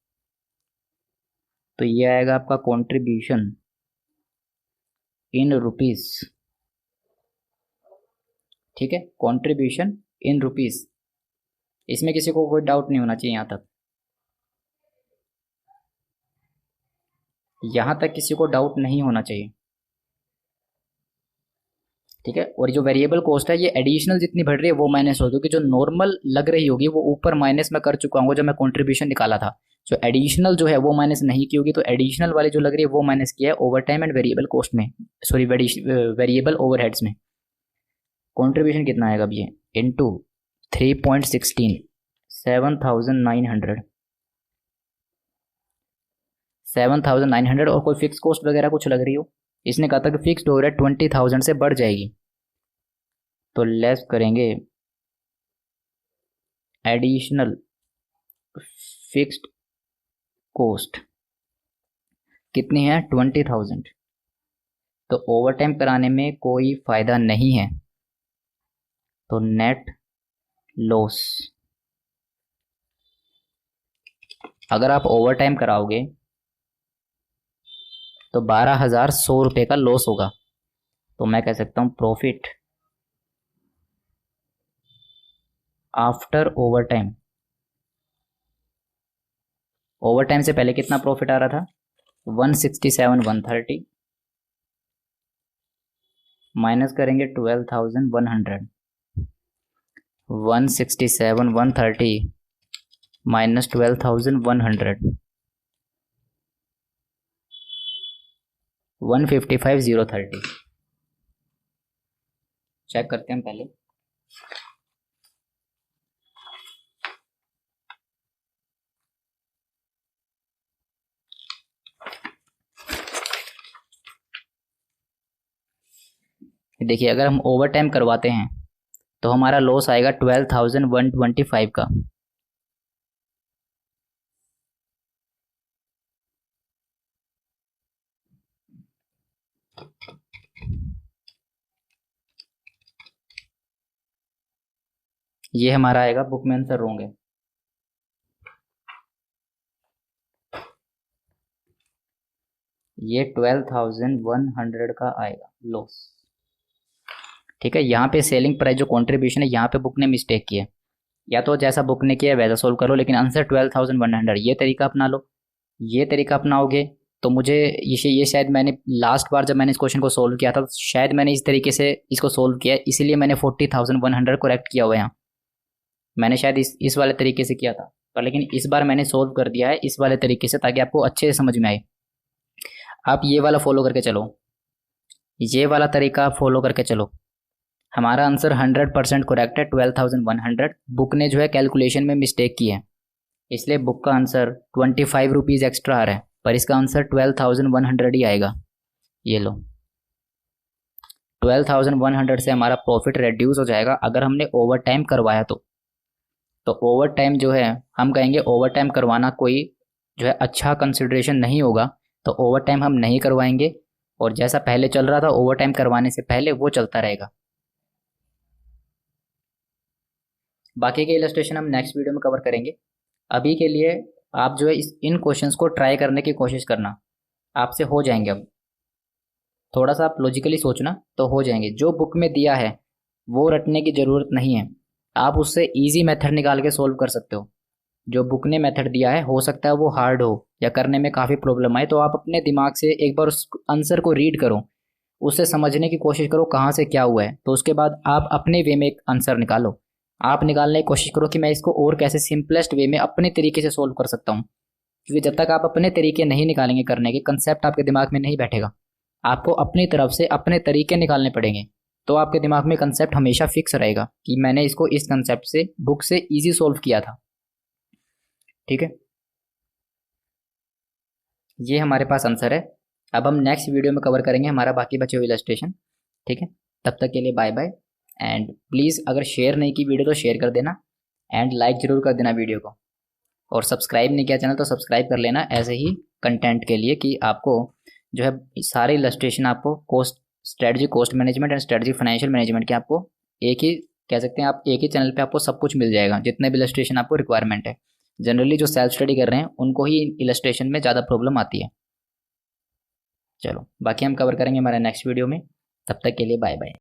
तो ये आएगा आपका कंट्रीब्यूशन इन रुपीस। ठीक है, कंट्रीब्यूशन इन रुपीस। इसमें किसी को कोई डाउट नहीं होना चाहिए। यहाँ तक किसी को डाउट नहीं होना चाहिए। ठीक है, और जो वेरिएबल कॉस्ट है ये एडिशनल जितनी बढ़ रही है वो माइनस होगी, क्योंकि जो नॉर्मल लग रही होगी वो ऊपर माइनस में कर चुका हूँ जब मैं कंट्रीब्यूशन निकाला था। जो एडिशनल जो है वो माइनस नहीं की होगी, तो एडिशनल वाली जो लग रही है वो माइनस किया है over time and variable cost में, सॉरी वेरिएबल ओवरहेड्स में। कंट्रीब्यूशन कितना आएगा अब ये इंटू 3.16 7,900 7,900। और कोई फिक्स कॉस्ट वगैरह कुछ लग रही हो, इसने कहा था कि फिक्स्ड ओवरहेड 20,000 से बढ़ जाएगी, तो लेस करेंगे एडिशनल फिक्स्ड कॉस्ट। कितनी है? 20,000। तो ओवर टाइम कराने में कोई फायदा नहीं है, तो नेट लॉस। अगर आप ओवर टाइम कराओगे तो 12,100 रुपये का लॉस होगा। तो मैं कह सकता हूँ profit after over time. Over time से पहले कितना प्रॉफिट आ रहा था? 167,130 माइनस करेंगे 12,100। 167,130 माइनस 12,100 155,030। चेक करते हैं पहले। देखिए अगर हम ओवर टाइम करवाते हैं तो हमारा लॉस आएगा 12,125 का। ये हमारा आएगा, बुक में आंसर रॉन्ग है। ये 12,100 का आएगा लॉस। ठीक है, यहाँ पे सेलिंग प्राइस जो कंट्रीब्यूशन है, यहाँ पे बुक ने मिस्टेक की है। या तो जैसा बुक ने किया है वैसा सोल्व करो, लेकिन आंसर 12,100 ये तरीका अपना लो। ये तरीका अपनाओगे तो मुझे ये शायद मैंने लास्ट बार जब मैंने इस क्वेश्चन को सोल्व किया था, शायद मैंने इस तरीके से इसको सोल्व किया, इसीलिए मैंने 40,100 करेक्ट किया हुआ है यहाँ। मैंने शायद इस वाले तरीके से किया था, पर लेकिन इस बार मैंने सोल्व कर दिया है इस वाले तरीके से, ताकि आपको अच्छे से समझ में आए। आप ये वाला फॉलो करके चलो, ये वाला तरीका आप फॉलो करके चलो। हमारा आंसर 100% करेक्ट है, 12,100। बुक ने जो है कैलकुलेशन में मिस्टेक की है, इसलिए बुक का आंसर 25 रुपीज़ एक्स्ट्रा आ रहा है, पर इसका आंसर 12,100 ही आएगा। ये लो, 12,100 से हमारा प्रॉफिट रिड्यूस हो जाएगा अगर हमने ओवर टाइम करवाया तो ओवर टाइम जो है, हम कहेंगे ओवर टाइम करवाना कोई जो है अच्छा कंसिडरेशन नहीं होगा, तो ओवर टाइम हम नहीं करवाएंगे, और जैसा पहले चल रहा था ओवर टाइम करवाने से पहले वो चलता रहेगा। बाकी के इलस्ट्रेशन हम नेक्स्ट वीडियो में कवर करेंगे। अभी के लिए आप जो है इन क्वेश्चंस को ट्राई करने की कोशिश करना, आपसे हो जाएंगे। अब थोड़ा सा आप लॉजिकली सोचना तो हो जाएंगे। जो बुक में दिया है वो रटने की ज़रूरत नहीं है, आप उससे इजी मेथड निकाल के सोल्व कर सकते हो। जो बुक ने मेथड दिया है हो सकता है वो हार्ड हो या करने में काफ़ी प्रॉब्लम आए, तो आप अपने दिमाग से एक बार उस आंसर को रीड करो, उससे समझने की कोशिश करो कहाँ से क्या हुआ है, तो उसके बाद आप अपने वे में एक आंसर निकालो। आप निकालने की कोशिश करो कि मैं इसको और कैसे सिंपलेस्ट वे में अपने तरीके से सोल्व कर सकता हूँ, क्योंकि जब तक आप अपने तरीके नहीं निकालेंगे करने के, कंसेप्ट आपके दिमाग में नहीं बैठेगा। आपको अपनी तरफ से अपने तरीके निकालने पड़ेंगे, तो आपके दिमाग में कंसेप्ट हमेशा फिक्स रहेगा कि मैंने इसको इस कंसेप्ट से बुक से इजी सोल्व किया था। ठीक है, ये हमारे पास आंसर है। अब हम नेक्स्ट वीडियो में कवर करेंगे हमारा बाकी बचे हुए इलस्ट्रेशन। ठीक है, तब तक के लिए बाय बाय। एंड प्लीज़ अगर शेयर नहीं की वीडियो तो शेयर कर देना, एंड लाइक ज़रूर कर देना वीडियो को, और सब्सक्राइब नहीं किया चैनल तो सब्सक्राइब कर लेना ऐसे ही कंटेंट के लिए, कि आपको जो है सारे इलस्ट्रेशन आपको cost strategy, cost management and strategy financial management के आपको एक ही कह सकते हैं, आप एक ही चैनल पे आपको सब कुछ मिल जाएगा, जितने भी इलस्ट्रेशन आपको रिक्वायरमेंट है। जनरली जो सेल्फ स्टडी कर रहे हैं उनको ही इलस्ट्रेशन में ज़्यादा प्रॉब्लम आती है। चलो बाकी हम कवर करेंगे हमारे नेक्स्ट वीडियो में, तब तक के लिए बाय बाय।